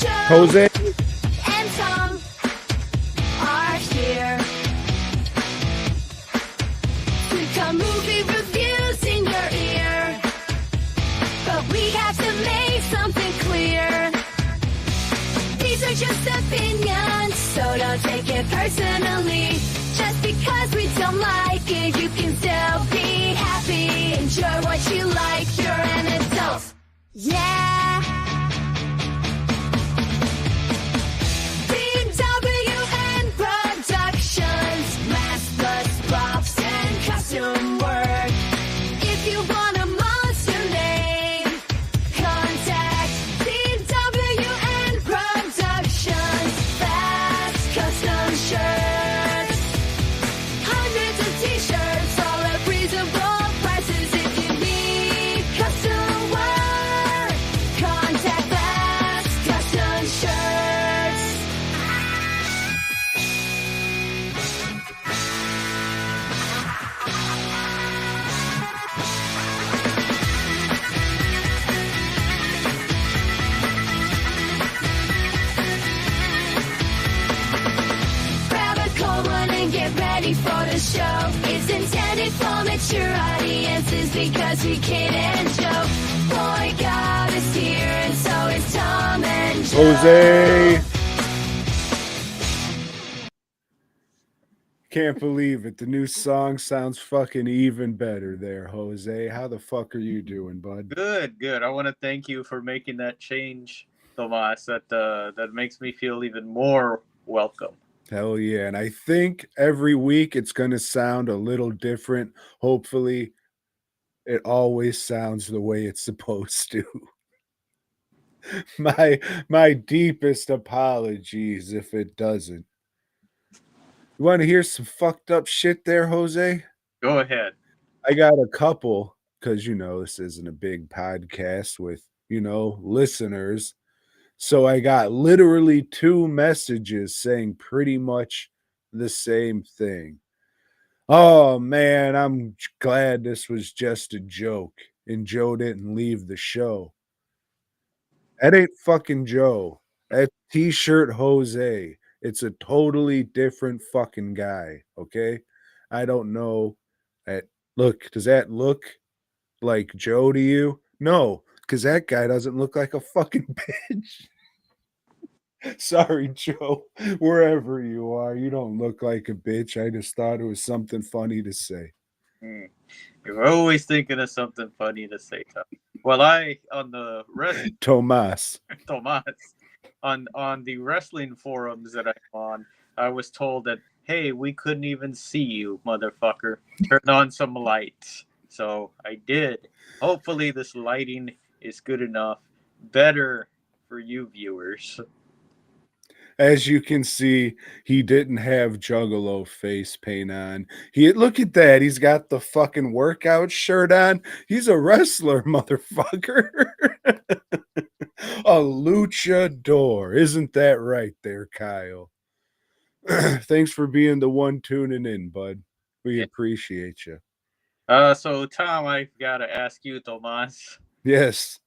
Jose and Tom are here to come movie reviews in your ear. But we have to make something clear. These are just opinions, so don't take it personally. Just because we don't like it, you can still be happy. Enjoy what you like, you're an adult. Yeah. DWN Productions, mask plus props and costume work. If you want a monster name, contact DWN Productions. Fast custom shirts, hundreds of t-shirts, all at reasonable prices. If you need custom work, contact Fast Custom Shirts. Grab a cold one and get ready for the show. It's intended for mature audiences because we kid and joke. Boy God is here and so is Tom and Joe. Jose. Can't believe it. The new song sounds fucking even better there, Jose. How the fuck are you doing, bud? Good, good. I want to thank you for making that change, Tomas. That makes me feel even more welcome. Hell yeah. And I think every week it's going to sound a little different. Hopefully, it always sounds the way it's supposed to. My deepest apologies if it doesn't. You want to hear some fucked up shit there, Jose? Go ahead. I got a couple because, this isn't a big podcast with, listeners. So I got literally 2 messages saying pretty much the same thing. Oh, man, I'm glad this was just a joke and Joe didn't leave the show. That ain't fucking Joe. That's T-shirt Jose. It's a totally different fucking guy, okay? I don't know. Look, does that look like Joe to you? No, because that guy doesn't look like a fucking bitch. Sorry, Joe. Wherever you are, you don't look like a bitch. I just thought it was something funny to say. You're always thinking of something funny to say, Tom. Well, on the Tomas. Tomas, on the wrestling forums that I'm on, I was told that, hey, we couldn't even see you, motherfucker. Turn on some lights. So I did. Hopefully this lighting is good enough. Better for you viewers. As you can see, he didn't have Juggalo face paint on. Look at that. He's got the fucking workout shirt on. He's a wrestler, motherfucker. A luchador. Isn't that right there, Kyle? Thanks for being the one tuning in, bud. We appreciate you. So Tom, I've got to ask you, Tomas. Yes.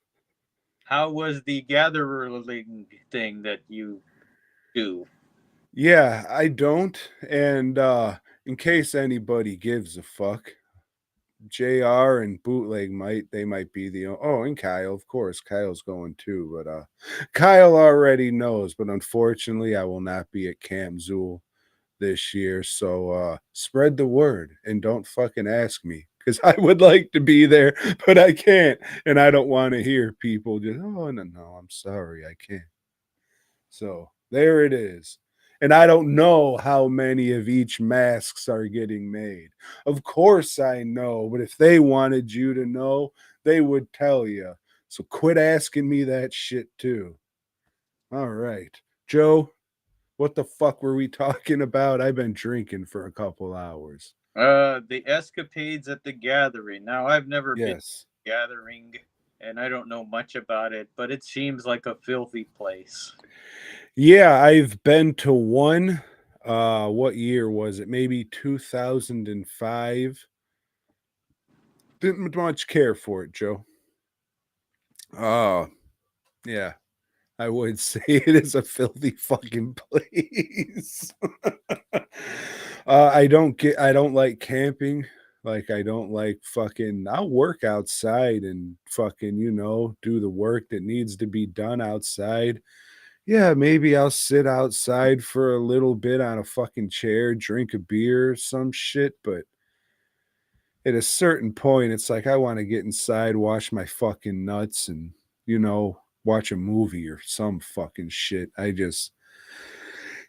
How was the gathering thing that you do? Yeah, I don't. And in case anybody gives a fuck, JR and Bootleg might be the and Kyle, of course. Kyle's going too, but Kyle already knows, but unfortunately I will not be at Camp Zool this year. So spread the word and don't fucking ask me. Because I would like to be there, but I can't. And I don't want to hear people just, oh no, I'm sorry, I can't. So there it is. And I don't know how many of each masks are getting made. Of course I know, but if they wanted you to know, they would tell you. So quit asking me that shit too. All right. Joe, what the fuck were we talking about? I've been drinking for a couple hours. The escapades at the gathering. Now, I've never been to a gathering, and I don't know much about it, but it seems like a filthy place. Yeah, I've been to one. What year was it? Maybe 2005. Didn't much care for it, Joe. Yeah. I would say it is a filthy fucking place. I don't like camping. Like I don't like fucking I'll work outside and fucking, do the work that needs to be done outside. Yeah, maybe I'll sit outside for a little bit on a fucking chair, drink a beer or some shit, but at a certain point, it's like I want to get inside, wash my fucking nuts, and watch a movie or some fucking shit.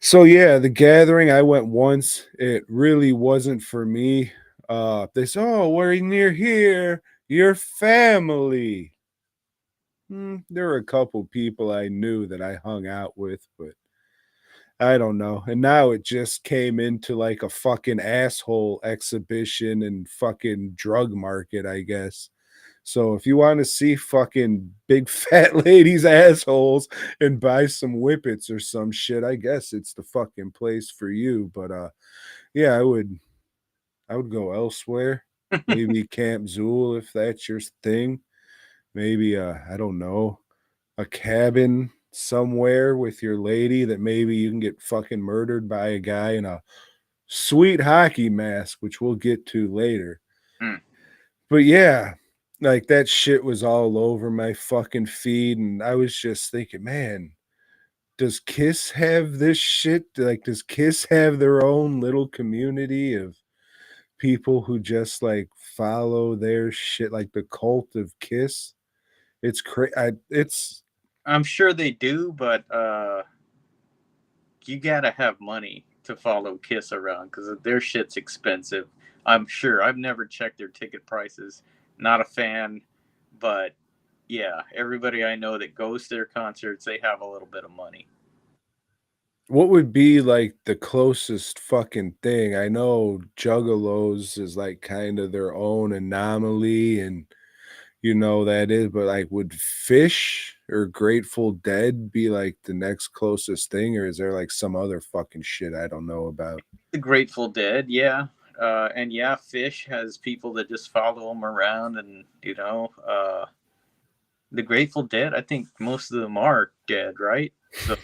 So yeah, the gathering I went once. It really wasn't for me. They said, "Oh, we're near here. Your family." There were a couple people I knew that I hung out with, but I don't know. And now it just came into like a fucking asshole exhibition and fucking drug market, I guess. So if you want to see fucking big fat ladies' assholes and buy some whippets or some shit, I guess it's the fucking place for you. But yeah, I would go elsewhere. Maybe Camp Zool if that's your thing. Maybe I don't know, a cabin somewhere with your lady that maybe you can get fucking murdered by a guy in a sweet hockey mask, which we'll get to later. Mm. But yeah, like that shit was all over my fucking feed, and I was just thinking, man, does Kiss have this shit? Like, does Kiss have their own little community of people who just like follow their shit, like the cult of Kiss? It's crazy. It's I'm sure they do, but you gotta have money to follow Kiss around because their shit's expensive. I'm sure. I've never checked their ticket prices. Not a fan, but yeah, everybody I know that goes to their concerts, they have a little bit of money. what would be like the closest fucking thing? I know Juggalos is like kind of their own anomaly, and that is, but like, would Fish or Grateful Dead be like the next closest thing, or is there like some other fucking shit I don't know about? The Grateful Dead, yeah. And yeah, Fish has people that just follow them around, and the Grateful Dead. I think most of them are dead, right? So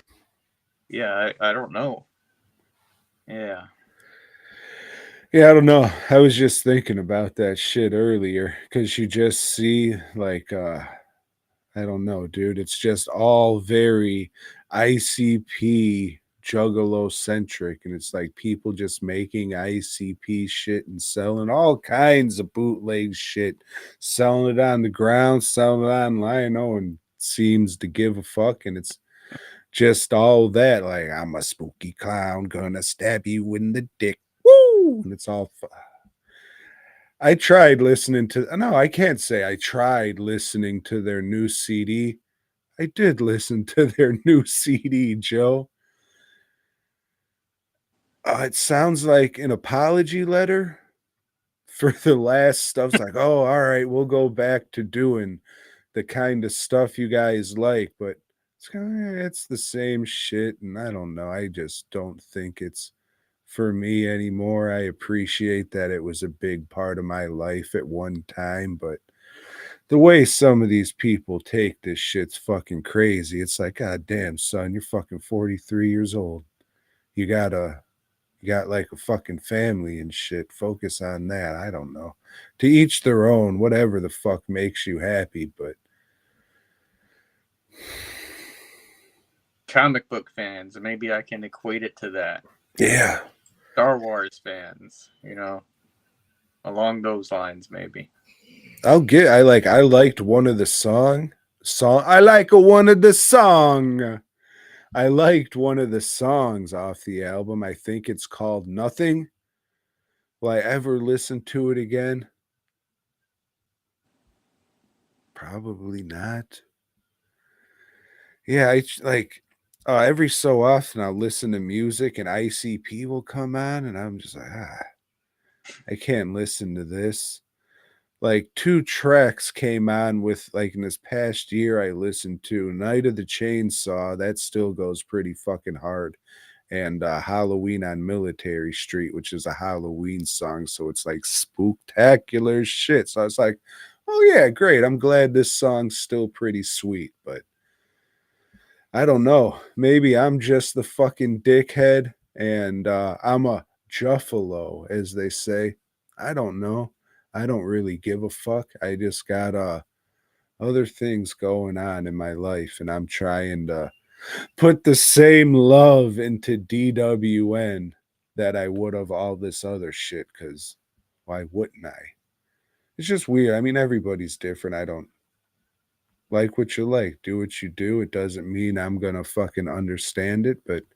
yeah, I don't know. Yeah, Yeah, I don't know. I was just thinking about that shit earlier because you just see like I don't know, dude. It's just all very ICP juggalo centric. And it's like people just making ICP shit and selling all kinds of bootleg shit, selling it on the ground, selling it online. No one seems to give a fuck. And it's just all that. Like, I'm a spooky clown, gonna stab you in the dick. Woo! And it's all. I tried listening to. No, I can't say I tried listening to their new CD. I did listen to their new CD, Joe. It sounds like an apology letter for the last stuff. It's like, oh, all right, we'll go back to doing the kind of stuff you guys like, but it's the same shit, and I don't know. I just don't think it's for me anymore. I appreciate that it was a big part of my life at one time, but the way some of these people take this shit's fucking crazy. It's like, God damn, son, you're fucking 43 years old. You got like a fucking family and shit. Focus on that. I don't know. To each their own, whatever the fuck makes you happy, but comic book fans. Maybe I can equate it to that. yeah. Star Wars fans, along those lines, maybe. I liked one of the song. I like one of the song. I liked one of the songs off the album. I think it's called Nothing. Will I ever listen to it again? Probably not. Yeah, every so often I'll listen to music and ICP will come on and I'm just like, I can't listen to this. Like 2 tracks came on with like in this past year I listened to Night of the Chainsaw. That still goes pretty fucking hard. And Halloween on Military Street, which is a Halloween song. So it's like spooktacular shit. So I was like, oh yeah, great. I'm glad this song's still pretty sweet. But I don't know. Maybe I'm just the fucking dickhead and I'm a Juffalo, as they say. I don't know. I don't really give a fuck. I just got other things going on in my life, and I'm trying to put the same love into DWN that I would of all this other shit, because why wouldn't I? It's just weird. I mean, everybody's different. I don't like what you like. Do what you do. It doesn't mean I'm gonna fucking understand it, but it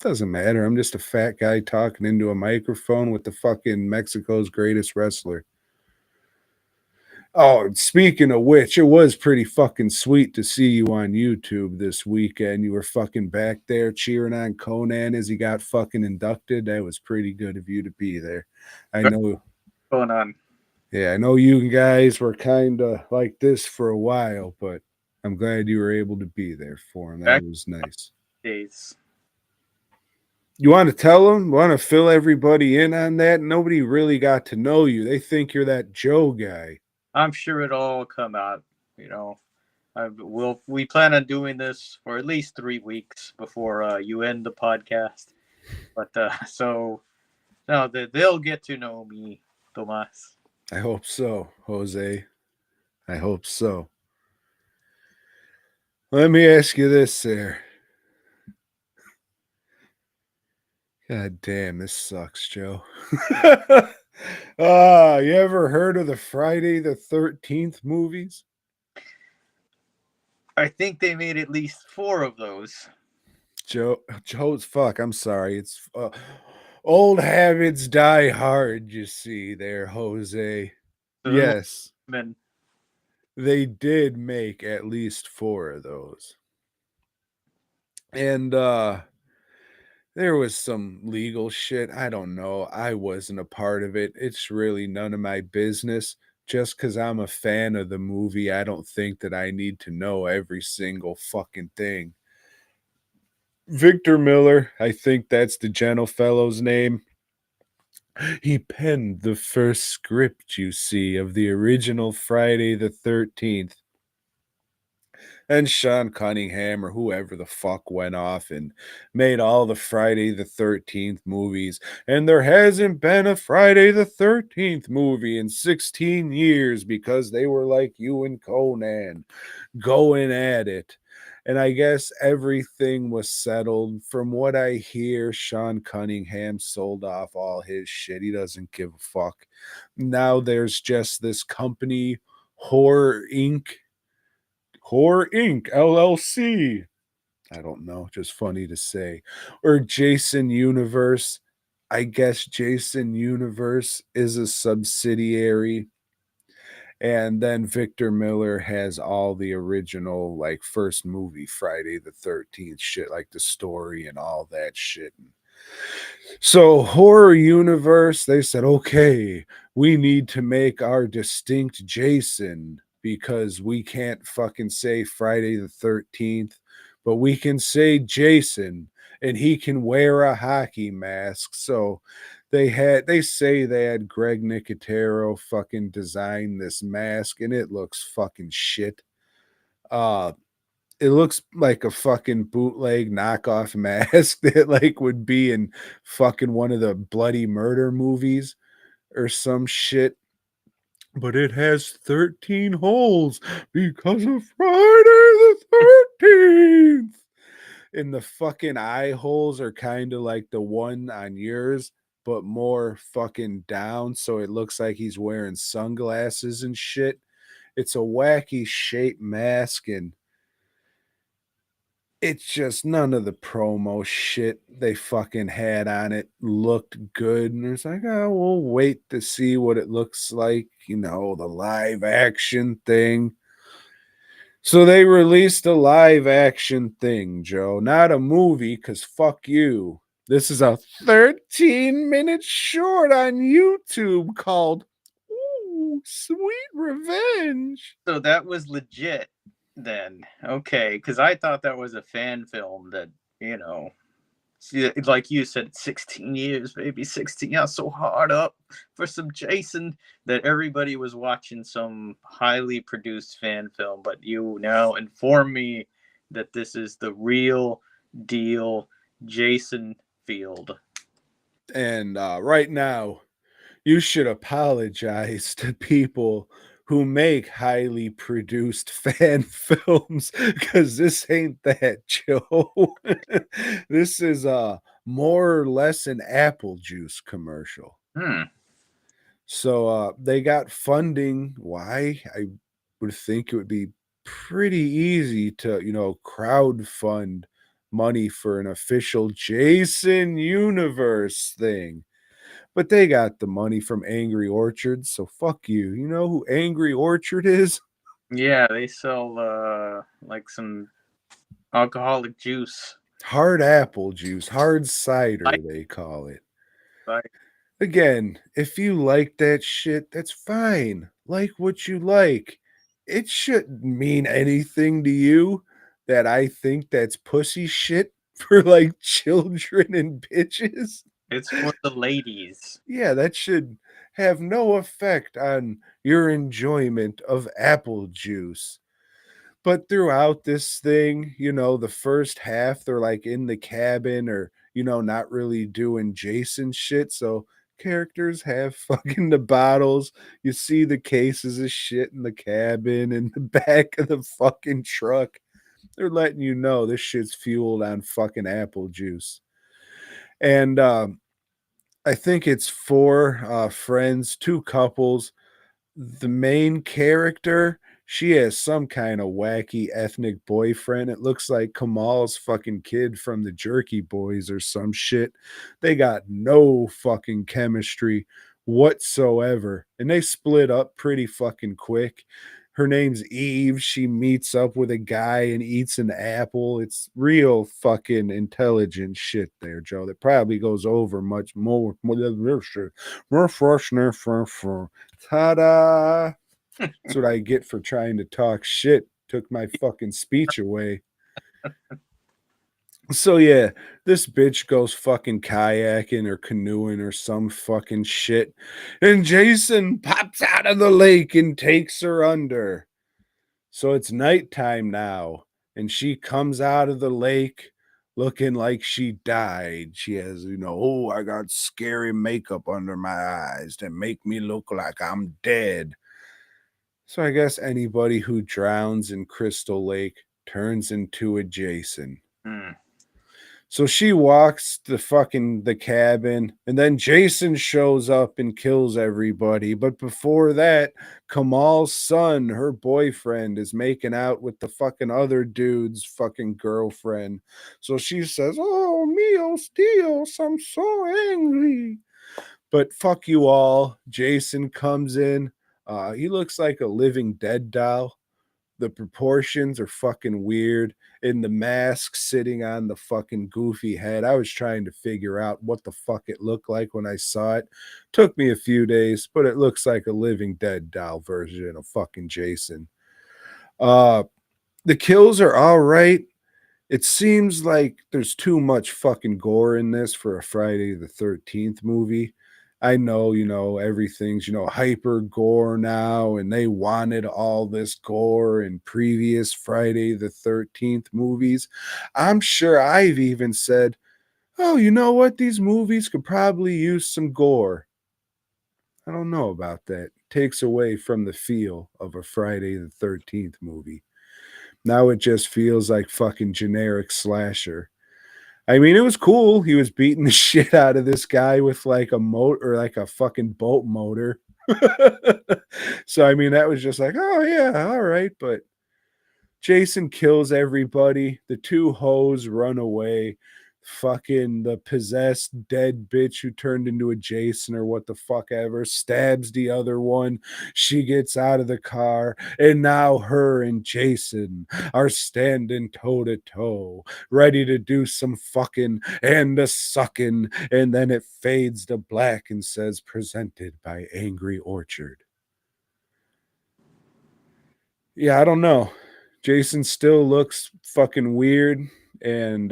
doesn't matter. I'm just a fat guy talking into a microphone with the fucking Mexico's greatest wrestler. Oh, speaking of which, it was pretty fucking sweet to see you on YouTube this weekend. You were fucking back there cheering on Conan as he got fucking inducted. That was pretty good of you to be there. I know. Going on Yeah, I know you guys were kind of like this for a while, but I'm glad you were able to be there for him. That back was nice. days. You want to tell them? Want to fill everybody in on that? Nobody really got to know you. They think you're that Joe guy. I'm sure it'll all come out. You know, we plan on doing this for at least 3 weeks before you end the podcast. But so no, they'll get to know me, Tomas. I hope so, Jose. I hope so. Let me ask you this, sir. God damn, this sucks, Joe. You ever heard of the Friday the 13th movies? I think they made at least 4 of those. Joe's fuck. I'm sorry. It's old habits die hard. You see there, Jose. So Yes, men, they did make at least 4 of those, and there was some legal shit. I don't know. I wasn't a part of it. It's really none of my business. Just because I'm a fan of the movie, I don't think that I need to know every single fucking thing. Victor Miller, I think that's the gentle fellow's name. He penned the first script, you see, of the original Friday the 13th. And Sean Cunningham or whoever the fuck went off and made all the Friday the 13th movies. And there hasn't been a Friday the 13th movie in 16 years because they were like you and Conan going at it. And I guess everything was settled. From what I hear, Sean Cunningham sold off all his shit. He doesn't give a fuck. Now there's just this company, Horror Inc. Horror Inc. LLC. I don't know, just funny to say. Or Jason Universe. I guess Jason Universe is a subsidiary. And then Victor Miller has all the original, like, first movie Friday the 13th shit, like the story and all that shit. So, Horror Universe, they said, okay, we need to make our distinct Jason because we can't fucking say Friday the 13th, but we can say Jason and he can wear a hockey mask. So, they say they had Greg Nicotero fucking design this mask and it looks fucking shit. It looks like a fucking bootleg knockoff mask that like would be in fucking one of the bloody murder movies or some shit. But it has 13 holes because of Friday the 13th. And the fucking eye holes are kind of like the one on yours, but more fucking down. So it looks like he's wearing sunglasses and shit. It's a wacky shaped mask, and it's just none of the promo shit they fucking had on it looked good. And it's like, oh, we'll wait to see what it looks like, you know, the live action thing. So they released a live action thing, Joe, not a movie, because fuck you. This is a 13-minute short on YouTube called Ooh, Sweet Revenge. so that was legit then. Okay, because I thought that was a fan film that, you know, like you said, 16 years, maybe 16. Yeah, so hard up for some Jason that everybody was watching some highly produced fan film. But you now inform me that this is the real deal Jason Field. And right now, you should apologize to people who make highly produced fan films because this ain't that, Joe. This is more or less an apple juice commercial. So they got funding. Why? I would think it would be pretty easy to, crowd fund money for an official Jason Universe thing. But they got the money from Angry Orchard, so fuck you. You know who Angry Orchard is? Yeah, they sell like some alcoholic juice. Hard apple juice, hard cider, they call it. Like, Again, if you like that shit, that's fine. Like what you like. It shouldn't mean anything to you that I think that's pussy shit for like children and bitches. it's for the ladies. Yeah, that should have no effect on your enjoyment of apple juice. But throughout this thing, the first half, they're like in the cabin or, not really doing Jason shit. So characters have fucking the bottles. You see the cases of shit in the cabin in the back of the fucking truck. They're letting you know this shit's fueled on fucking apple juice. And I think it's four friends, two couples. The main character, she has some kind of wacky ethnic boyfriend. It looks like Kamal's fucking kid from the Jerky Boys or some shit. They got no fucking chemistry whatsoever. And they split up pretty fucking quick. Her name's Eve. She meets up with a guy and eats an apple. It's real fucking intelligent shit there, Joe. That probably goes over much more. Ta-da! That's what I get for trying to talk shit. Took my fucking speech away. So yeah, this bitch goes fucking kayaking or canoeing or some fucking shit. And Jason pops out of the lake and takes her under. So it's nighttime now. And she comes out of the lake looking like she died. She has, oh, I got scary makeup under my eyes that make me look like I'm dead. So I guess anybody who drowns in Crystal Lake turns into a Jason. So she walks to the cabin, and then Jason shows up and kills everybody. But before that, Kamal's son, her boyfriend, is making out with the fucking other dude's fucking girlfriend. So she says, "Oh, míos Dios, I'm so angry." But fuck you all. Jason comes in. He looks like a Living Dead doll. The proportions are fucking weird. And the mask sitting on the fucking goofy head. I was trying to figure out what the fuck it looked like when I saw it. Took me a few days, but it looks like a Living Dead doll version of fucking Jason. The kills are all right. It seems like there's too much fucking gore in this for a Friday the 13th movie. I know, everything's, hyper gore now, and they wanted all this gore in previous Friday the 13th movies. I'm sure I've even said, oh, you know what? These movies could probably use some gore. I don't know about that. Takes away from the feel of a Friday the 13th movie. Now it just feels like fucking generic slasher. I mean, it was cool. He was beating the shit out of this guy with like a motor or like a fucking boat motor. So, I mean, that was just like, oh, yeah, all right. But Jason kills everybody. The two hoes run away. Fucking the possessed dead bitch who turned into a Jason or what the fuck ever stabs the other one. She gets out of the car, and now her and Jason are standing toe to toe, ready to do some fucking and a sucking, and then it fades to black and says presented by Angry Orchard. Yeah, I don't know. Jason still looks fucking weird, and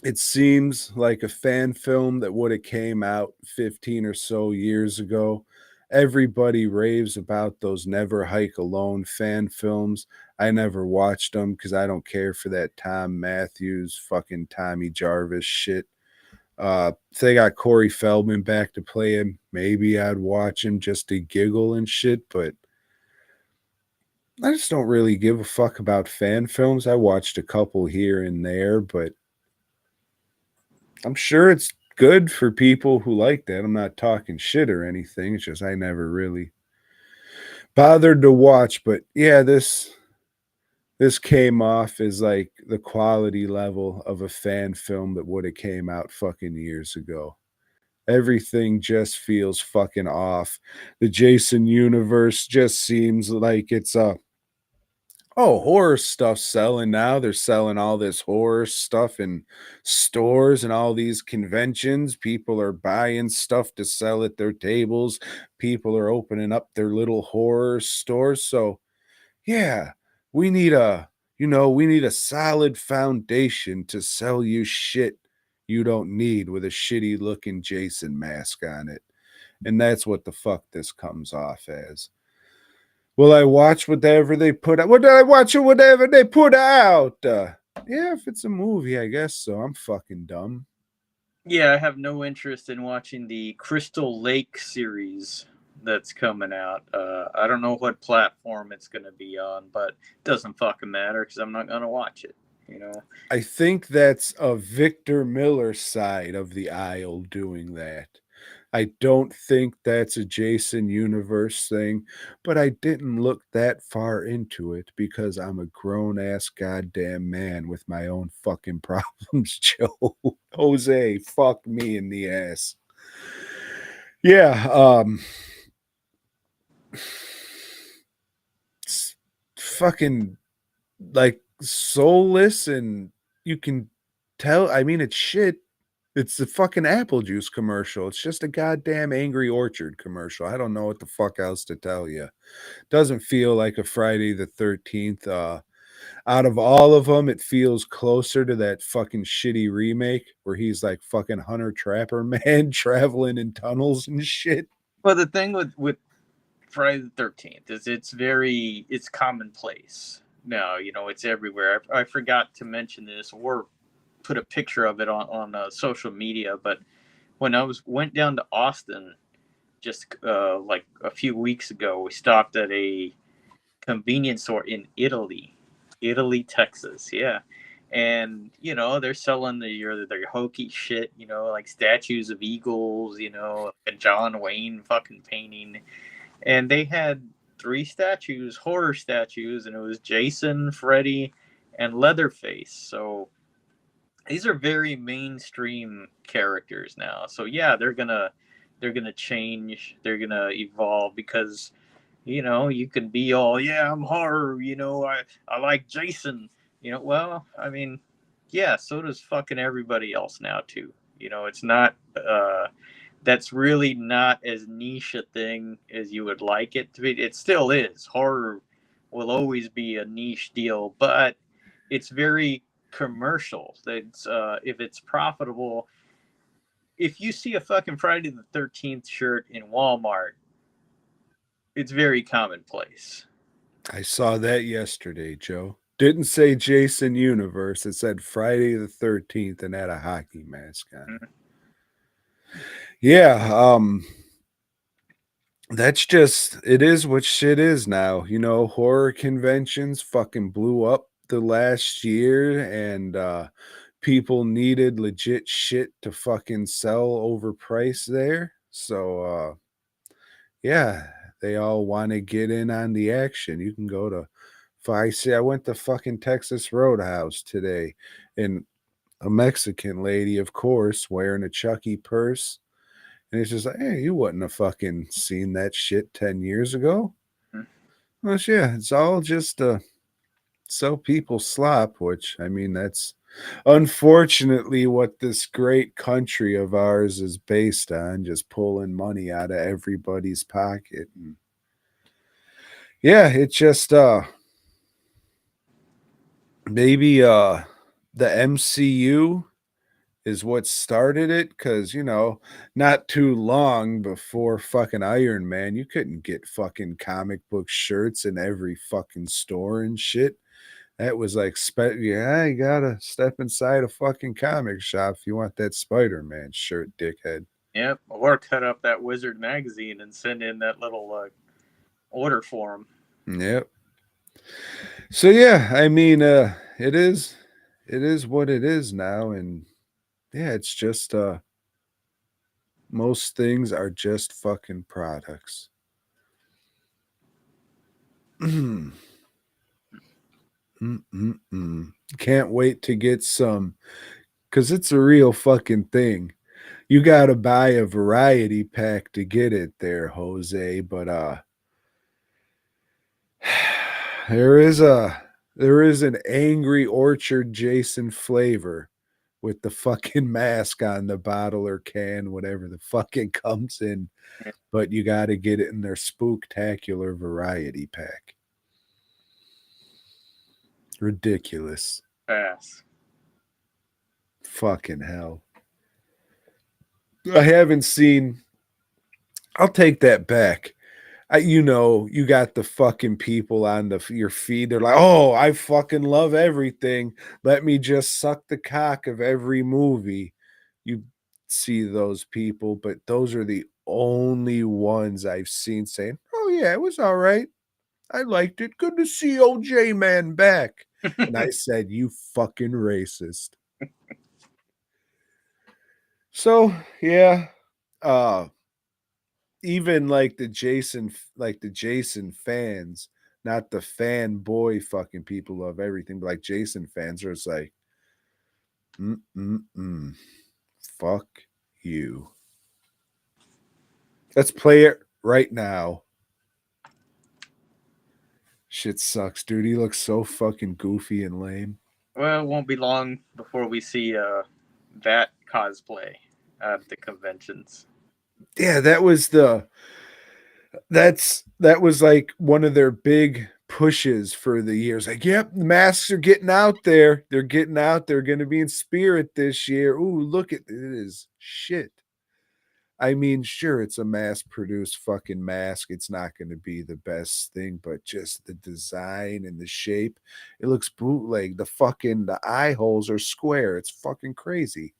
it seems like a fan film that would have came out 15 or so years ago. everybody raves about those Never Hike Alone fan films. I never watched them because I don't care for that Tom Matthews fucking Tommy Jarvis shit. If they got Corey Feldman back to play him, maybe I'd watch him just to giggle and shit, but I just don't really give a fuck about fan films. I watched a couple here and there, but I'm sure it's good for people who like that. I'm not talking shit or anything. It's just I never really bothered to watch. But yeah, this came off as like the quality level of a fan film that would have came out fucking years ago. Everything just feels fucking off. The Jason universe just seems like it's a horror stuff selling now. They're selling all this horror stuff in stores and all these conventions. People are buying stuff to sell at their tables. People are opening up their little horror stores. So, yeah, we need a solid foundation to sell you shit you don't need with a shitty looking Jason mask on it. And that's what the fuck this comes off as. Will I watch whatever they put out? Would I watch whatever they put out? Yeah, if it's a movie, I guess so. I'm fucking dumb. Yeah, I have no interest in watching the Crystal Lake series that's coming out. I don't know what platform it's going to be on, but it doesn't fucking matter because I'm not going to watch it. You know, I think that's a Victor Miller side of the aisle doing that. I don't think that's a Jason Universe thing, but I didn't look that far into it because I'm a grown ass goddamn man with my own fucking problems, Joe. Jose, fuck me in the ass. Yeah, it's fucking like soulless, and you can tell. I mean, it's shit. It's the fucking apple juice commercial. It's just a goddamn Angry Orchard commercial. I don't know what the fuck else to tell you. Doesn't feel like a Friday the 13th. Out of all of them, it feels closer to that fucking shitty remake where he's like fucking Hunter Trapper man traveling in tunnels and shit. but the thing with Friday the 13th is it's commonplace now. You know, it's everywhere. I forgot to mention this or put a picture of it on social media, but when I went down to Austin just like a few weeks ago, we stopped at a convenience store in Italy, Texas. Yeah. And you know they're selling their hokey shit, you know, like statues of eagles, you know, a John Wayne fucking painting, and they had three statues, horror statues, and it was Jason, Freddy, and Leatherface. So these are very mainstream characters now. So yeah, they're gonna change, they're gonna evolve because you know you can be all yeah I'm horror, you know I like Jason, you know. Well, I mean, yeah, so does fucking everybody else now too. You know, it's not that's really not as niche a thing as you would like it to be. It still is. Horror will always be a niche deal, but it's very commercial. It's if it's profitable, if you see a fucking Friday the 13th shirt in Walmart, it's very commonplace. I saw that yesterday, Joe. Didn't say Jason Universe. It said Friday the 13th and had a hockey mask on. Mhm. Yeah, that's just it is what shit is now. You know, horror conventions fucking blew up the last year, and people needed legit shit to fucking sell overpriced there. So yeah, they all want to get in on the action. You can go to I see I went to fucking Texas Roadhouse today, and a Mexican lady, of course, wearing a Chucky purse. And it's just like, hey, you wouldn't have fucking seen that shit 10 years ago. Well, yeah, it's all just to sell people slop, which, I mean, that's unfortunately what this great country of ours is based on, just pulling money out of everybody's pocket. And yeah, it just, maybe, the MCU is what started it, because not too long before fucking Iron Man, you couldn't get fucking comic book shirts in every fucking store and shit. That was like, yeah, you gotta step inside a fucking comic shop if you want that Spider-Man shirt, dickhead. Yep, or cut up that Wizard magazine and send in that little order form. Yep. So yeah, I mean, it is what it is now, and yeah, it's just most things are just fucking products. Can't wait to get some, because it's a real fucking thing. You gotta buy a variety pack to get it there, Jose. But there is an Angry Orchard Jason flavor with the fucking mask on the bottle or can, whatever the fucking comes in. But you gotta get it in their spooktacular variety pack. Ridiculous. Pass. Fucking hell. I haven't seen. I'll take that back. You got the fucking people on your feed. They're like, oh, I fucking love everything. Let me just suck the cock of every movie. You see those people, but those are the only ones I've seen saying, oh, yeah, it was all right. I liked it. Good to see OJ Man back. And I said, you fucking racist. So, yeah. Even like the Jason fans, not the fanboy fucking people of everything, but like Jason fans are just like, fuck you. Let's play it right now. Shit sucks, dude. He looks so fucking goofy and lame. Well, it won't be long before we see that cosplay at the conventions. Yeah, that was like one of their big pushes for the years. Like, yep, the masks are getting out there. They're getting out. They're going to be in Spirit this year. Ooh, look at it is shit. I mean, sure, it's a mass-produced fucking mask. It's not going to be the best thing, but just the design and the shape, it looks bootleg. The eye holes are square. It's fucking crazy.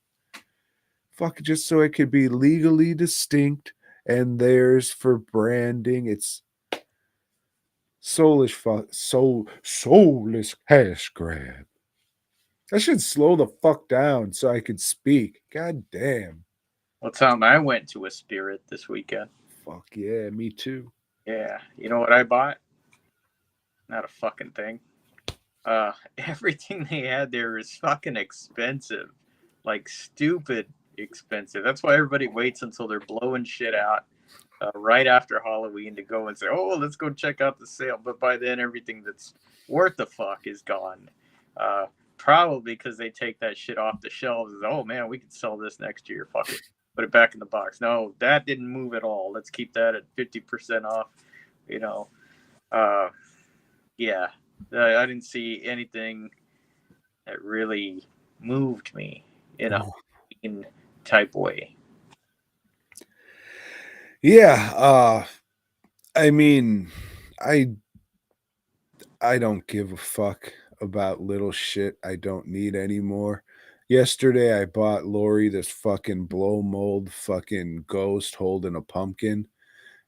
Fuck, just so it could be legally distinct and theirs for branding. It's soulless cash grab. I should slow the fuck down so I could speak. God damn. Well, Tom, I went to a Spirit this weekend. Fuck yeah, me too. Yeah, you know what I bought? Not a fucking thing. Everything they had there is fucking expensive, like stupid expensive. That's why everybody waits until they're blowing shit out right after Halloween to go and say, "Oh, let's go check out the sale." But by then, everything that's worth the fuck is gone. Probably because they take that shit off the shelves. Oh man, we could sell this next year. Fuck it, put it back in the box. No, that didn't move at all. Let's keep that at 50% off. Yeah. I didn't see anything that really moved me in a type way. Yeah, I mean, I don't give a fuck about little shit I don't need anymore. Yesterday I bought Lori this fucking blow mold fucking ghost holding a pumpkin.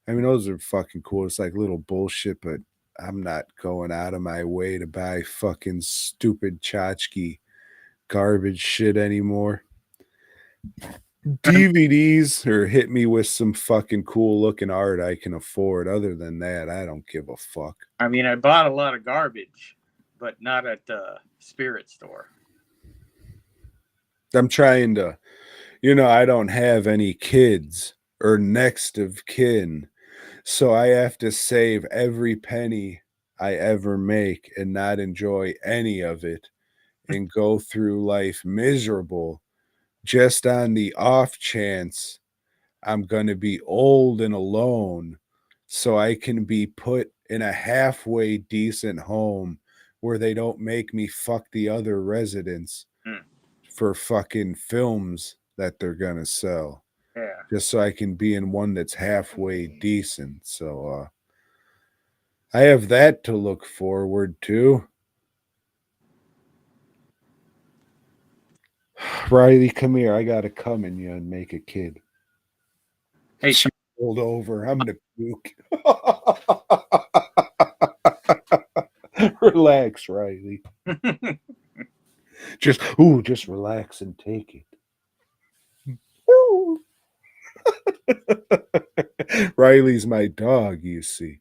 I mean, those are fucking cool. It's like little bullshit, but I'm not going out of my way to buy fucking stupid tchotchke garbage shit anymore. DVDs or hit me with some fucking cool looking art I can afford. Other than that, I don't give a fuck. I mean, I bought a lot of garbage, but not at the Spirit store. I'm trying to, I don't have any kids or next of kin. So I have to save every penny I ever make and not enjoy any of it and go through life miserable just on the off chance I'm going to be old and alone so I can be put in a halfway decent home where they don't make me fuck the other residents for fucking films that they're gonna sell. Yeah. Just so I can be in one that's halfway decent. So I have that to look forward to. Riley, come here. I gotta come in you and make a kid. Hey, She rolled over. I'm gonna puke. Relax, Riley. Just relax and take it. Riley's my dog, you see.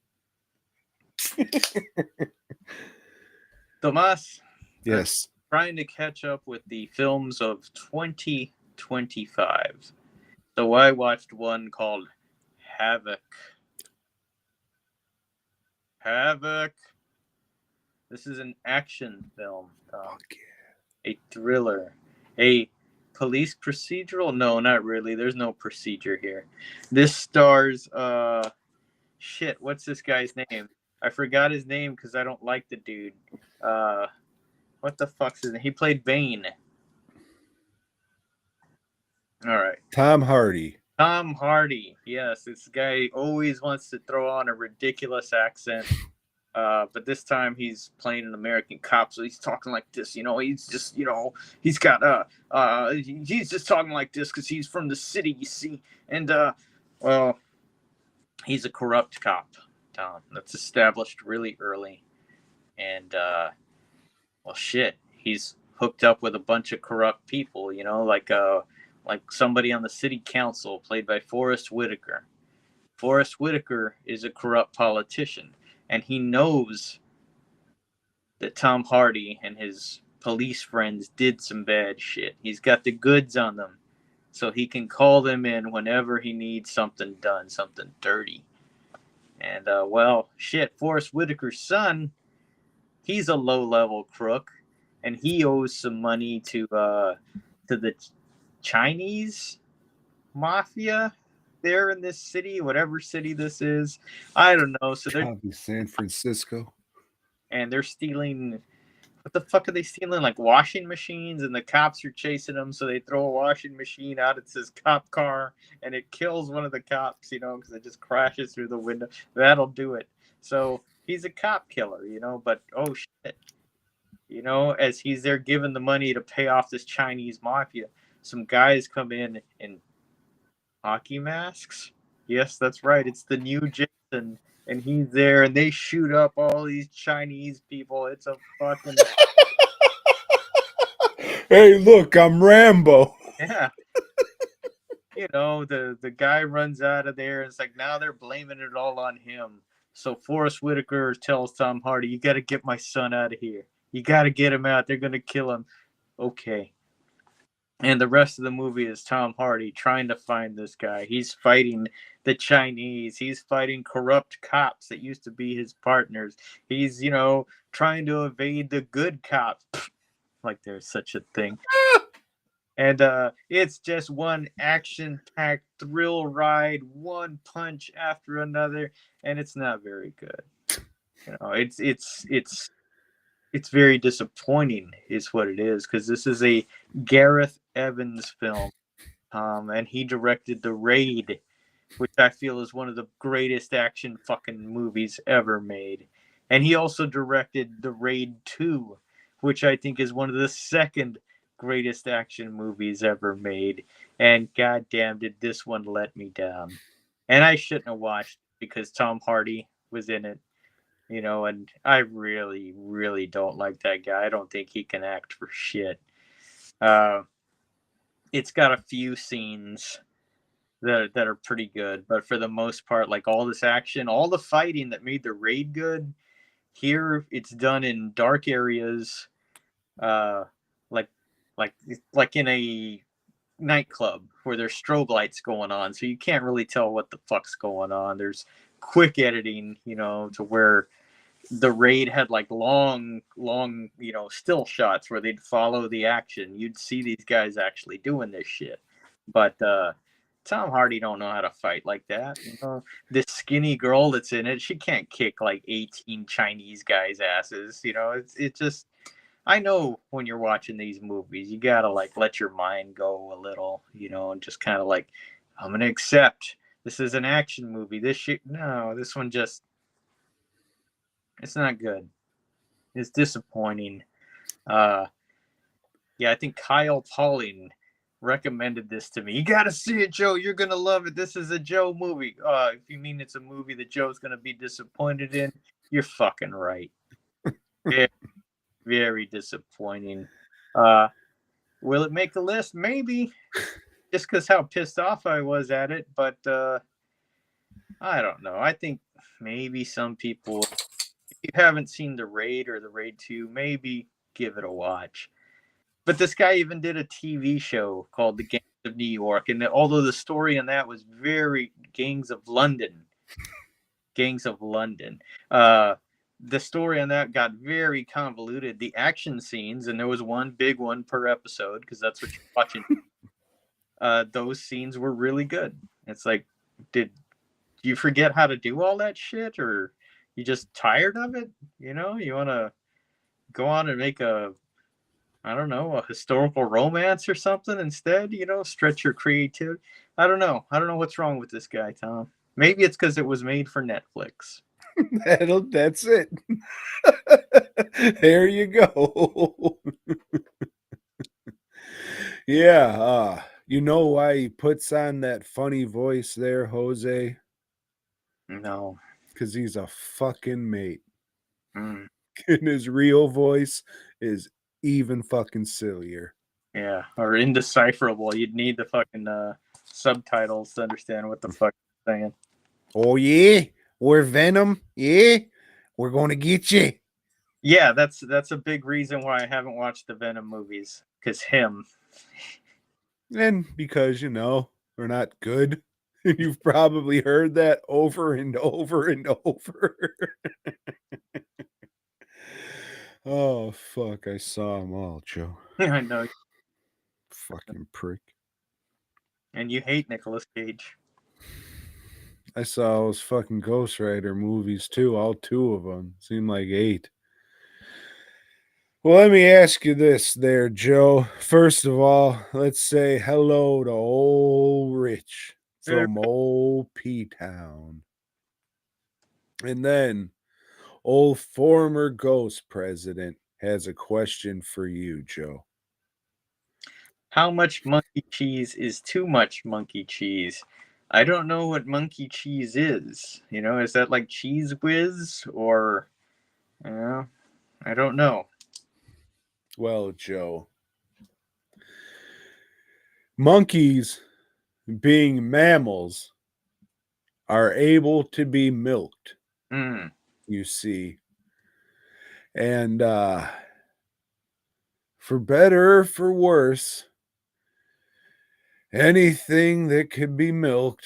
Tomas, Yes. trying to catch up with the films of 2025. So I watched one called Havoc. Havoc. This is an action film. A thriller. A police procedural? No, not really. There's no procedure here. This stars shit, what's this guy's name? I forgot his name because I don't like the dude. What the fuck's his name? He played Bane. All right. Tom Hardy. Tom Hardy. Yes, this guy always wants to throw on a ridiculous accent. But this time he's playing an American cop, so he's talking like this. He's just, he's got he's just talking like this because he's from the city, you see. And well, he's a corrupt cop, Tom. That's established really early. And well, shit, he's hooked up with a bunch of corrupt people. Like somebody on the city council, played by Forrest Whitaker. Forrest Whitaker is a corrupt politician. And he knows that Tom Hardy and his police friends did some bad shit. He's got the goods on them. So he can call them in whenever he needs something done, something dirty. And, well, shit, Forrest Whitaker's son, he's a low-level crook. And he owes some money to the Chinese mafia there in this city, whatever city this is. I don't know. So they're Probably San Francisco. And they're stealing. What the fuck are they stealing? Like washing machines, and the cops are chasing them. So they throw a washing machine out. It's his cop car, and it kills one of the cops. Because it just crashes through the window. That'll do it. So he's a cop killer. But oh shit. As he's there giving the money to pay off this Chinese mafia, some guys come in hockey masks. Yes, that's right. It's the new Jason, and he's there, and they shoot up all these Chinese people. It's a fucking Hey, look, I'm Rambo. yeah. The guy runs out of there, and it's like now they're blaming it all on him. So Forrest Whitaker tells Tom Hardy, "You got to get my son out of here. You got to get him out. They're gonna kill him." Okay. And the rest of the movie is Tom Hardy trying to find this guy. He's fighting the Chinese. He's fighting corrupt cops that used to be his partners. He's, trying to evade the good cops. Like there's such a thing. And it's just one action-packed thrill ride, one punch after another, and it's not very good. It's very disappointing is what it is, because this is a Gareth Evans film, and he directed The Raid, which I feel is one of the greatest action fucking movies ever made. And he also directed The Raid 2, which I think is one of the second greatest action movies ever made. And goddamn, did this one let me down. And I shouldn't have watched because Tom Hardy was in it. And I really, really don't like that guy. I don't think he can act for shit. It's got a few scenes that are pretty good, but for the most part, like all this action, all the fighting that made The Raid good, here it's done in dark areas, like in a nightclub where there's strobe lights going on, so you can't really tell what the fuck's going on. There's quick editing, to where The Raid had like long, still shots where they'd follow the action. You'd see these guys actually doing this shit. But Tom Hardy don't know how to fight like that. This skinny girl that's in it, she can't kick like 18 Chinese guys' asses. It's just, I know when you're watching these movies, you gotta like let your mind go a little, and just kind of like, I'm gonna accept this is an action movie. This shit, no, this one just, it's not good. It's disappointing. Uh, yeah, I think Kyle Pauling recommended this to me. You gotta see it, Joe. You're gonna love it. This is a Joe movie. If you mean it's a movie that Joe's gonna be disappointed in, you're fucking right. Very, very disappointing. Will it make the list? Maybe. Just because how pissed off I was at it, but I don't know. I think maybe some people, if you haven't seen The Raid or The Raid 2, maybe give it a watch. But this guy even did a TV show called The Gangs of New York, and although the story on that was very Gangs of London, the story on that got very convoluted. The action scenes, and there was one big one per episode because that's what you're watching. Those scenes were really good. It's like, did you forget how to do all that shit, or you just tired of it? You want to go on and make a historical romance or something instead, stretch your creativity. I don't know what's wrong with this guy, Tom. Maybe it's because it was made for Netflix. That's it. There you go. Yeah, you know why he puts on that funny voice there, Jose? No. Because he's a fucking mate. Mm. And his real voice is even fucking sillier. Yeah, or indecipherable. You'd need the fucking subtitles to understand what the fuck he's saying. Oh yeah, we're Venom. Yeah, we're gonna get you. Yeah, that's a big reason why I haven't watched the Venom movies. Because him. And because we're not good. You've probably heard that over and over and over. Oh fuck! I saw them all, Joe. I know. Fucking prick. And you hate Nicolas Cage. I saw those fucking Ghost Rider movies too, all two of them. Seemed like 8. Well, let me ask you this there, Joe. First of all, let's say hello to old Rich from old P-Town. And then old former Ghost President has a question for you, Joe. How much monkey cheese is too much monkey cheese? I don't know what monkey cheese is. Is that like Cheese Whiz or, I don't know. Well, Joe, monkeys, being mammals, are able to be milked, you see. And for better or for worse, anything that can be milked,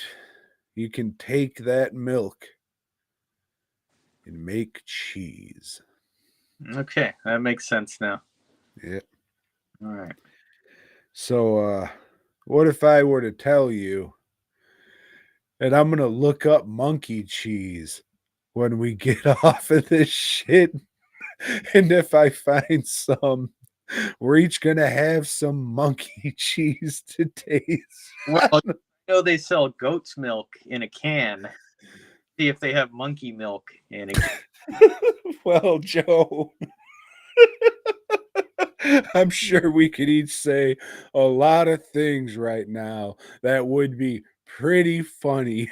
you can take that milk and make cheese. Okay, that makes sense now. Yep. All right. So, what if I were to tell you that I'm going to look up monkey cheese when we get off of this shit? And if I find some, we're each going to have some monkey cheese to taste. Well, they sell goat's milk in a can. See if they have monkey milk in a can. Well, Joe, I'm sure we could each say a lot of things right now that would be pretty funny.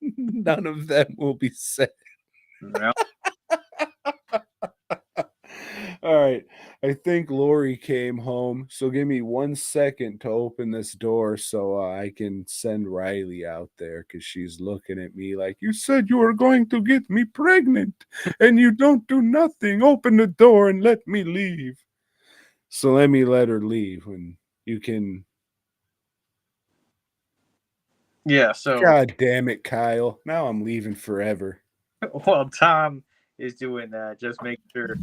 None of them will be said. Well, all right. I think Lori came home. So give me 1 second to open this door so I can send Riley out there because she's looking at me like, you said you were going to get me pregnant and you don't do nothing. Open the door and let me leave. So let her leave and you can. Yeah, so. God damn it, Kyle. Now I'm leaving forever. Well, Tom is doing that. Just make sure.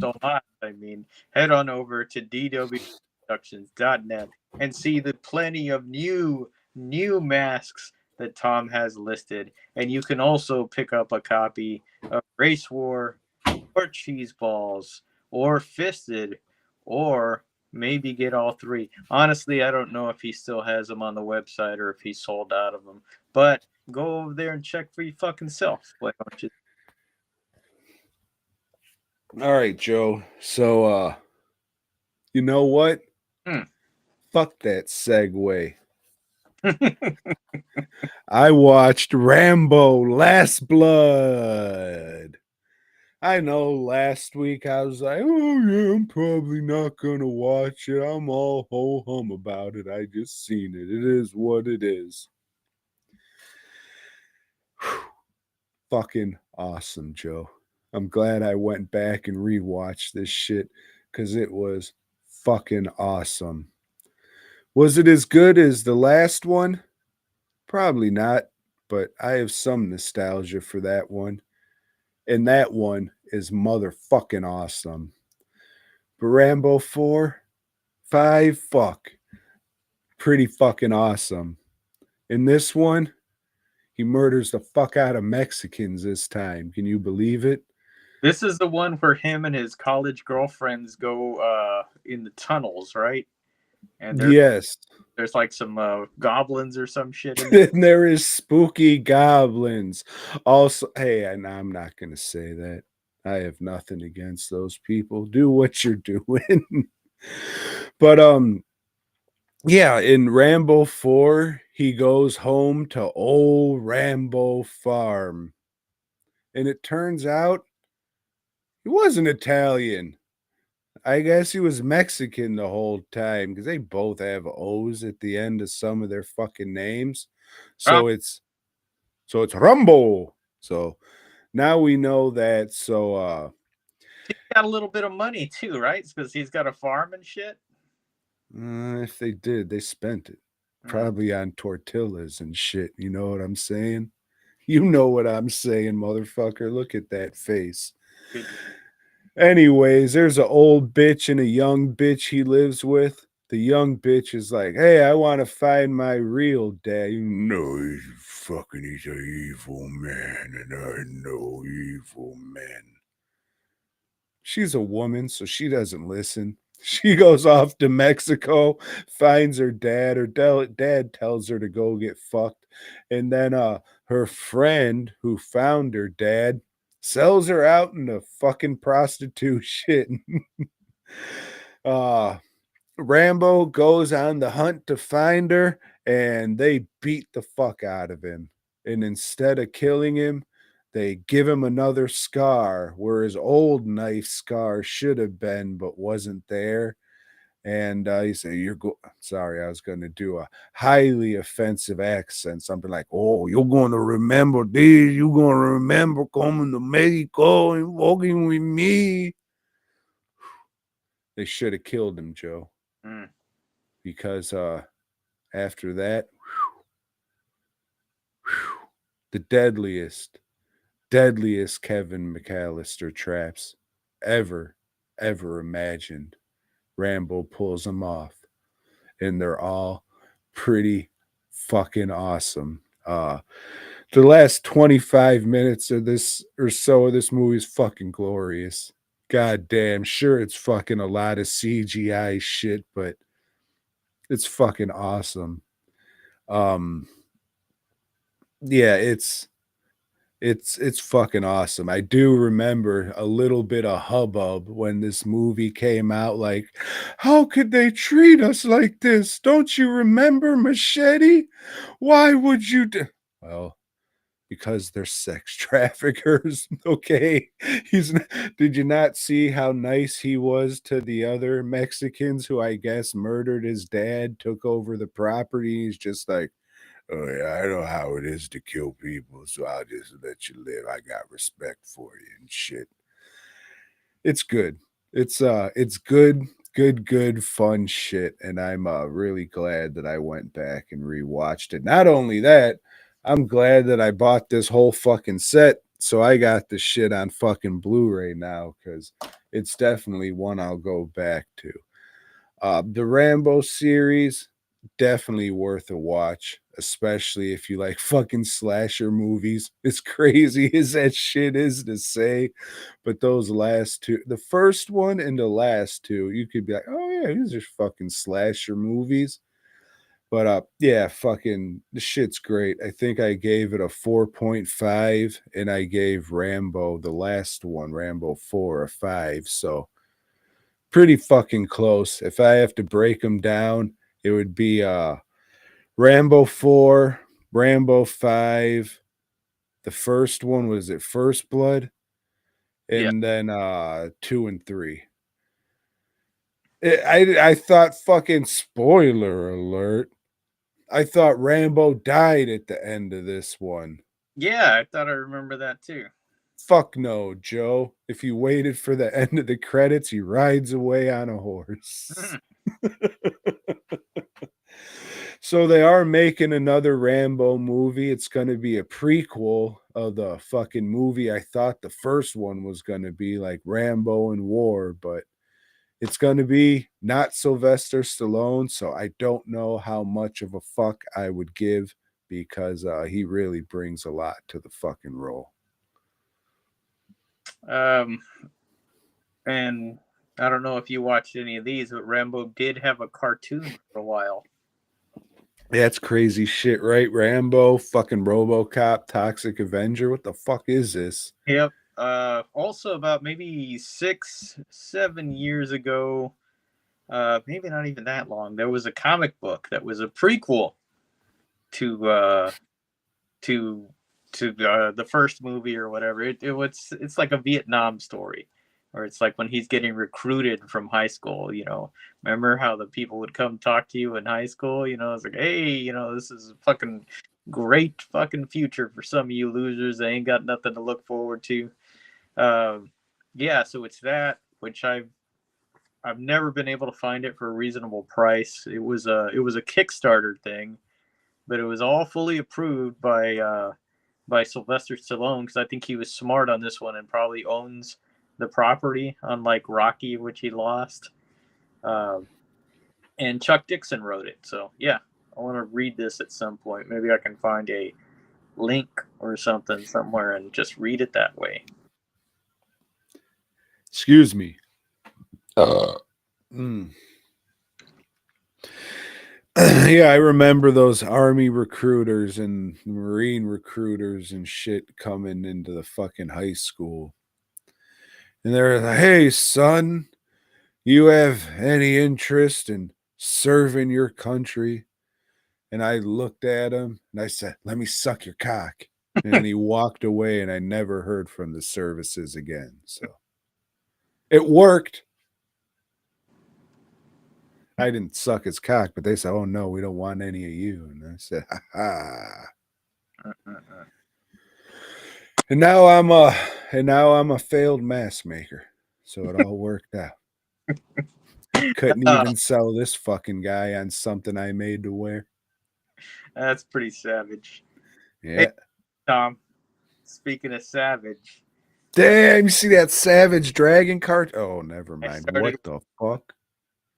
Head on over to dwproductions.net and see the plenty of new masks that Tom has listed. And you can also pick up a copy of Race War or Cheese Balls or Fisted, or maybe get all three. Honestly, I don't know if he still has them on the website or if he sold out of them. But go over there and check for your fucking self. Why don't you? All right, Joe. So, you know what? Hmm. Fuck that segue. I watched Rambo Last Blood. I know last week I was like, oh yeah, I'm probably not gonna watch it. I'm all ho hum about it. I just seen it. It is what it is. Fucking awesome, Joe. I'm glad I went back and rewatched this shit because it was fucking awesome. Was it as good as the last one? Probably not, but I have some nostalgia for that one. And that one is motherfucking awesome. But Rambo 4, 5, fuck. Pretty fucking awesome. In this one, he murders the fuck out of Mexicans this time. Can you believe it? This is the one where him and his college girlfriends go in the tunnels, right? And Yes. there's like some goblins or some shit in there. And there is spooky goblins. Also, hey, and I'm not going to say that. I have nothing against those people. Do what you're doing. But yeah, in Rambo 4, he goes home to old Rambo farm. And it turns out he wasn't Italian. I guess he was Mexican the whole time because they both have O's at the end of some of their fucking names. So it's Rambo. So now we know that. So He's got a little bit of money too, right? Because he's got a farm and shit. if they did, they spent it. Mm. Probably on tortillas and shit. You know what I'm saying? You know what I'm saying, motherfucker. Look at that face. Good. Anyways, there's an old bitch and a young bitch he lives with. The young bitch is like, hey, I want to find my real dad. No, he's an evil man, and I know evil men. She's a woman, so she doesn't listen. She goes off to Mexico, finds her dad. Her dad tells her to go get fucked. And then her friend who found her dad sells her out into fucking prostitution. Rambo goes on the hunt to find her, and they beat the fuck out of him. And instead of killing him, they give him another scar where his old knife scar should have been, but wasn't there. And he said, sorry, I was going to do a highly offensive accent, something like, oh, you're going to remember this. You're going to remember coming to Mexico and walking with me. They should have killed him, Joe. Mm. Because after that, the deadliest Kevin McAllister traps ever imagined. Rambo pulls them off, and they're all pretty fucking awesome. The last 25 minutes of this or so of this movie is fucking glorious. God damn, sure it's fucking a lot of CGI shit, but it's fucking awesome. Yeah, it's fucking awesome. I do remember a little bit of hubbub when this movie came out. Like, how could they treat us like this? Don't you remember Machete? Why would you do? Well, because they're sex traffickers. Okay, Did you not see how nice he was to the other Mexicans who I guess murdered his dad, took over the property? He's just like, oh yeah, I know how it is to kill people, so I'll just let you live. I got respect for you and shit. It's good. It's good fun shit, and I'm really glad that I went back and rewatched it. Not only that, I'm glad that I bought this whole fucking set, so I got the shit on fucking Blu-ray now because it's definitely one I'll go back to. The Rambo series, definitely worth a watch, especially if you like fucking slasher movies. As crazy as that shit is to say, but those last two, the first one and the last two, you could be like, oh yeah, these are fucking slasher movies. But yeah, fucking the shit's great. I think I gave it a 4.5, and I gave Rambo, the last one, Rambo 4, a 5. So pretty fucking close. If I have to break them down, it would be Rambo 4, Rambo 5. The first one was it First Blood, Yeah. and then 2 and 3. I thought, fucking spoiler alert, I thought Rambo died at the end of this one. Yeah, I thought I remember that too. Fuck no, Joe. If you waited for the end of the credits, he rides away on a horse. So they are making another Rambo movie. It's going to be a prequel of the fucking movie I thought the first one was going to be, like Rambo and War, but it's going to be not Sylvester Stallone, so I don't know how much of a fuck I would give, because he really brings a lot to the fucking role. And I don't know if you watched any of these, but Rambo did have a cartoon for a while. That's crazy shit, right? Rambo, fucking RoboCop, Toxic Avenger. What the fuck is this? Yep. Also about maybe 6-7 years ago, maybe not even that long, there was a comic book that was a prequel to the first movie or whatever. It's like a Vietnam story, or it's like when he's getting recruited from high school. You know, remember how the people would come talk to you in high school? You know, it's like, hey, you know, this is a fucking great fucking future for some of you losers. They ain't got nothing to look forward to. Yeah, so it's that, which I've never been able to find it for a reasonable price. It was a Kickstarter thing, but it was all fully approved by Sylvester Stallone, because I think he was smart on this one and probably owns the property, unlike Rocky, which he lost. And Chuck Dixon wrote it. So yeah, I want to read this at some point. Maybe I can find a link or something somewhere and just read it that way. Excuse me. Yeah, I remember those Army recruiters and Marine recruiters and shit coming into the fucking high school. And they're like, hey, son, you have any interest in serving your country? And I looked at him and I said, let me suck your cock. And then he walked away, and I never heard from the services again. So it worked. I didn't suck his cock, but they said, oh no, we don't want any of you. And I said, ha ha. And now I'm a failed mask maker. So it all worked out. Couldn't even sell this fucking guy on something I made to wear. That's pretty savage. Yeah. Hey, Tom, speaking of savage. Damn, you see that Savage Dragon cart? Oh, never mind. What the fuck?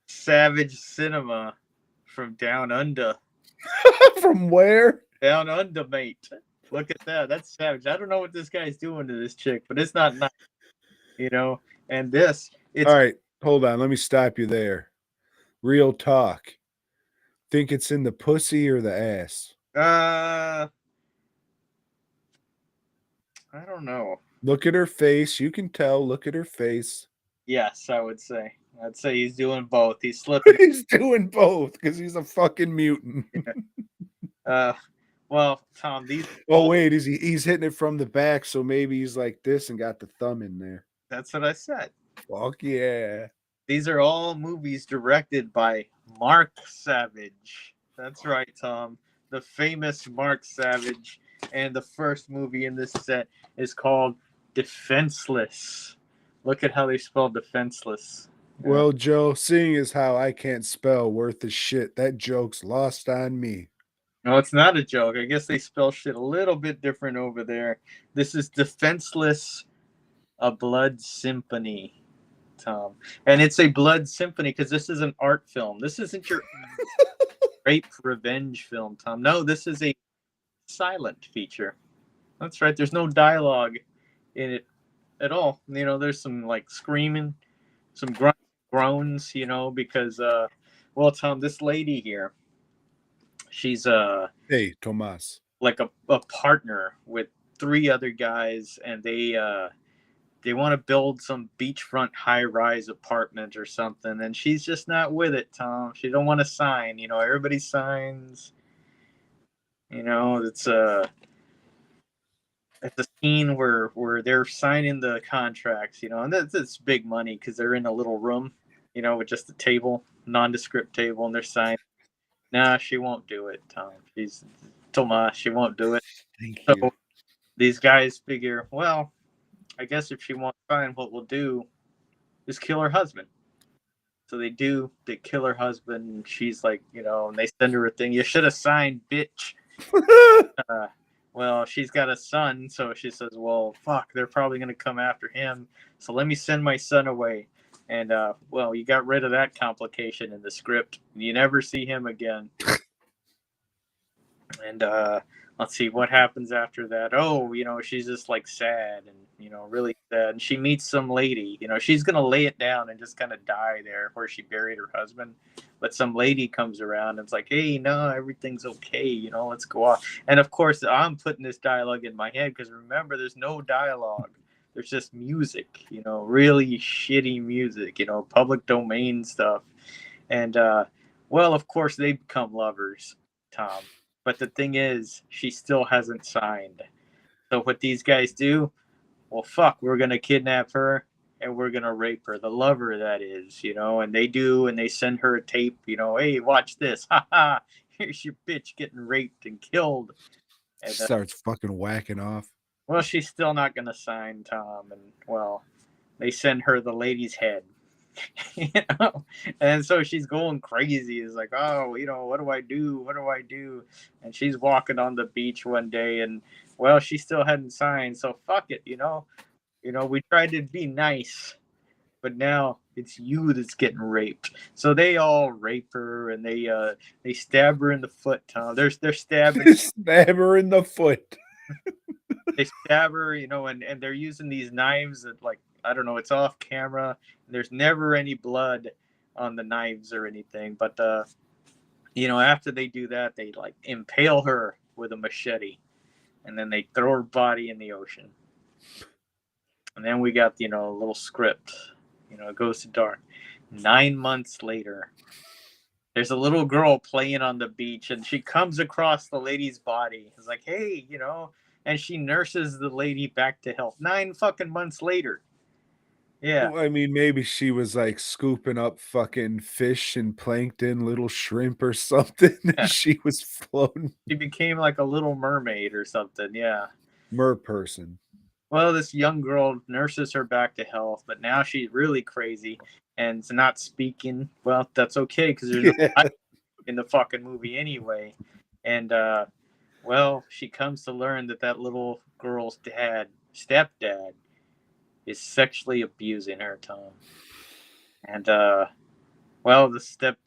Savage Cinema from Down Under. From where? Down Under, mate. Look at that. That's savage. I don't know what this guy's doing to this chick, but it's not nice. You know, and it's all right. Hold on. Let me stop you there. Real talk. Think it's in the pussy or the ass? I don't know. Look at her face. You can tell. Look at her face. Yes, I would say. I'd say he's doing both. He's slipping. He's doing both because he's a fucking mutant. Well, Tom, these. Oh wait, he's hitting it from the back, so maybe he's like this and got the thumb in there. That's what I said. Fuck yeah. These are all movies directed by Mark Savage. That's right, Tom. The famous Mark Savage. And the first movie in this set is called Defenceless. Look at how they spell Defenceless. Well, Joe, seeing as how I can't spell worth of shit, that joke's lost on me. No, it's not a joke. I guess they spell shit a little bit different over there. This is Defenceless, a blood symphony, Tom. And it's a blood symphony because this is an art film. This isn't your rape revenge film, Tom. No, this is a silent feature. That's right. There's no dialogue in it at all. You know, there's some like screaming, some groans. You know, because well, Tom, this lady here, she's Hey, Tomas. like a partner with three other guys, and they want to build some beachfront high-rise apartment or something, and she's just not with it, Tom. She don't want to sign. You know, everybody signs. You know, it's a scene where they're signing the contracts. You know, and that's big money because they're in a little room. You know, with just a table, nondescript table, and they're signing. Nah, she won't do it, Tom. She's Tomas. She won't do it. Thank So you. these guys figure, well, I guess if she won't sign, what we'll do is kill her husband. So they do. They kill her husband. And she's like, you know, and they send her a thing. You should have signed, bitch. Well, she's got a son, so she says, well, fuck, they're probably going to come after him. So let me send my son away. And, well, you got rid of that complication in the script. You never see him again. And let's see what happens after that. Oh, you know, she's just like sad and, you know, really sad. And she meets some lady. You know, she's going to lay it down and just kind of die there where she buried her husband. But some lady comes around and it's like, hey, no, everything's okay. You know, let's go off. And of course, I'm putting this dialogue in my head because remember, there's no dialogue. There's just music, you know, really shitty music, you know, public domain stuff. And, well, of course, they become lovers, Tom. But the thing is, she still hasn't signed. So what these guys do, well, fuck, we're going to kidnap her and we're going to rape her. The lover, that is, you know, and they do, and they send her a tape, you know, hey, watch this. Ha ha. Here's your bitch getting raped and killed. And, Starts fucking whacking off. well, she's still not going to sign, Tom. And, well, they send her the lady's head. You know, and so she's going crazy. It's like, oh, you know, what do I do? What do I do? And she's walking on the beach one day, and well, she still hadn't signed. So fuck it, you know. You know, we tried to be nice, but now it's you that's getting raped. So they all rape her, and they stab her in the foot. Tom, they're stabbing. Stab her in the foot. They stab her, you know, and they're using these knives that, like, I don't know, it's off camera. There's never any blood on the knives or anything. But, you know, after they do that, they, like, impale her with a machete. And then they throw her body in the ocean. And then we got, you know, a little script. You know, it goes to dark. 9 months later, there's a little girl playing on the beach, and she comes across the lady's body. It's like, hey, you know, and she nurses the lady back to health. 9 fucking months later. Yeah. Well, I mean, maybe she was like scooping up fucking fish and plankton, little shrimp or something. Yeah. And she was floating. She became like a little mermaid or something. Yeah. Mer person. Well, this young girl nurses her back to health, but now she's really crazy and it's not speaking. Well, that's okay because there's no in the fucking movie anyway. And well, she comes to learn that little girl's stepdad, is sexually abusing her, Tom. And well,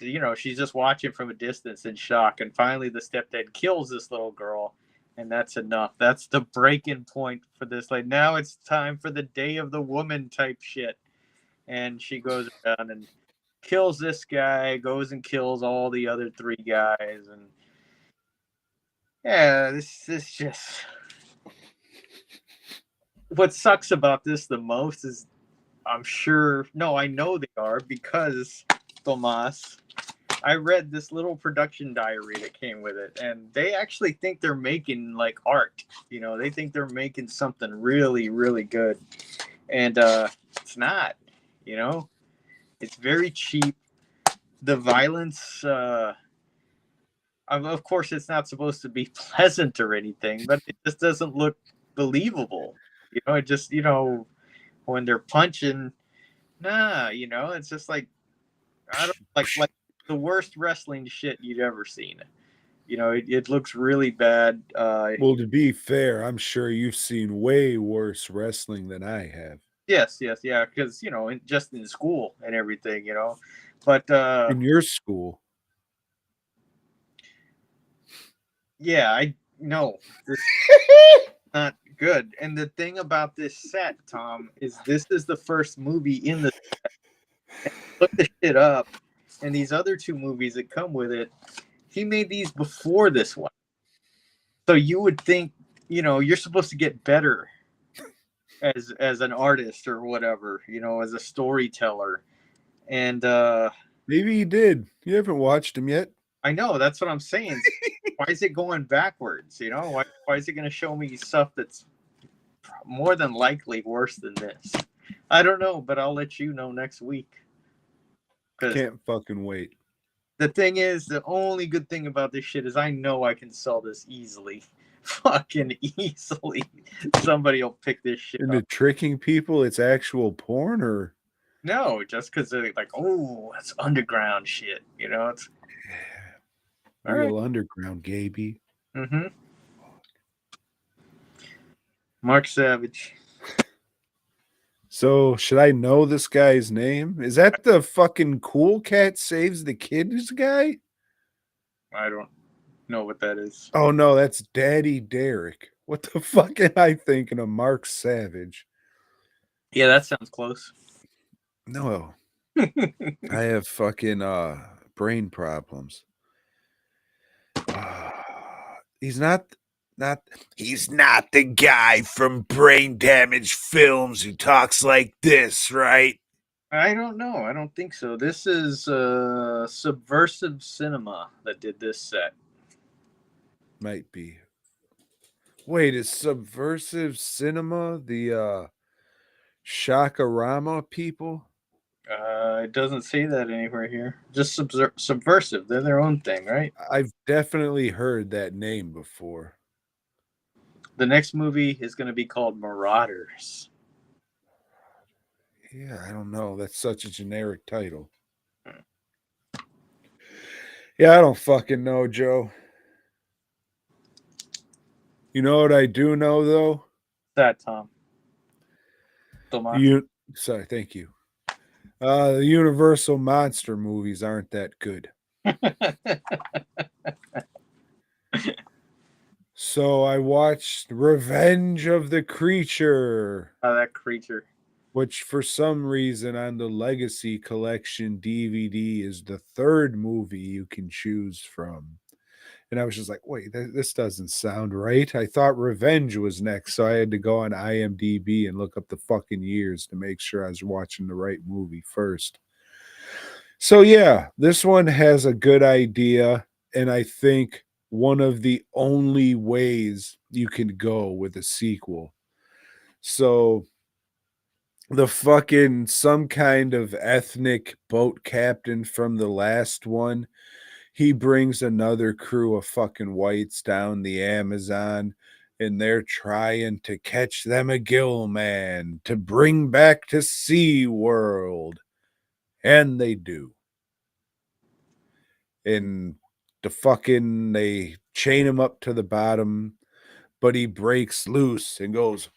you know, she's just watching from a distance in shock, and finally the stepdad kills this little girl, and that's enough. That's the breaking point for this. Like, now it's time for the Day of the Woman type shit. And she goes around and kills this guy, goes and kills all the other 3 guys, and yeah, this is just what sucks about this the most is I know they are because Tomas, I read this little production diary that came with it, and they actually think they're making like art. You know, they think they're making something really, really good, and it's not. You know, it's very cheap. The violence, of course, it's not supposed to be pleasant or anything, but it just doesn't look believable. You know, it just, you know, when they're punching, nah, you know, it's just like, I don't like the worst wrestling shit you'd ever seen. You know, it looks really bad. Well, to be fair, I'm sure you've seen way worse wrestling than I have. Yes, yeah, because, you know, just in school and everything, you know, but In your school. Yeah, I know this is not good. And the thing about this set, Tom, is this is the first movie in the look the shit up, and these other two movies that come with it, he made these before this one. So you would think, you're supposed to get better as an artist or whatever, as a storyteller. And Maybe he did. You haven't watched him yet. I know, that's what I'm saying. Why is it going backwards? Why is it going to show me stuff that's more than likely worse than this? I don't know, but I'll let you know next week. Can't fucking wait. The thing is, the only good thing about this shit is I know I can sell this easily. Fucking easily. Somebody will pick this shit Into up. tricking people, it's actual porn, or No, just because they're like, oh, that's underground shit. It's real underground, Gaby. Mm-hmm. Mark Savage. So, should I know this guy's name? Is that the fucking Cool Cat Saves the Kids guy? I don't know what that is. Oh, no, that's Daddy Derek. What the fuck am I thinking of? Mark Savage. Yeah, that sounds close. No. I have fucking brain problems. He's not the guy from Brain Damage Films who talks like this, right? I don't know. I don't think so. This is Subversive Cinema that did this set. Might be. Wait, is Subversive Cinema the Shakarama people? It doesn't say that anywhere here. Just Subversive. They're their own thing, right? I've definitely heard that name before. The next movie is going to be called Marauders. Yeah, I don't know. That's such a generic title. Yeah, I don't fucking know, Joe. You know what I do know, though? That, Tom. Sorry, thank you. The Universal monster movies aren't that good. So I watched Revenge of the Creature. Oh, that creature. Which for some reason on the Legacy Collection DVD is the third movie you can choose from. And I was just like, wait, this doesn't sound right. I thought Revenge was next. So I had to go on IMDb and look up the fucking years to make sure I was watching the right movie first. So yeah, this one has a good idea. And I think one of the only ways you can go with a sequel. So the fucking some kind of ethnic boat captain from the last one, he brings another crew of fucking whites down the Amazon, and they're trying to catch them a gill man to bring back to Sea World. And they do. And they chain him up to the bottom, but he breaks loose and goes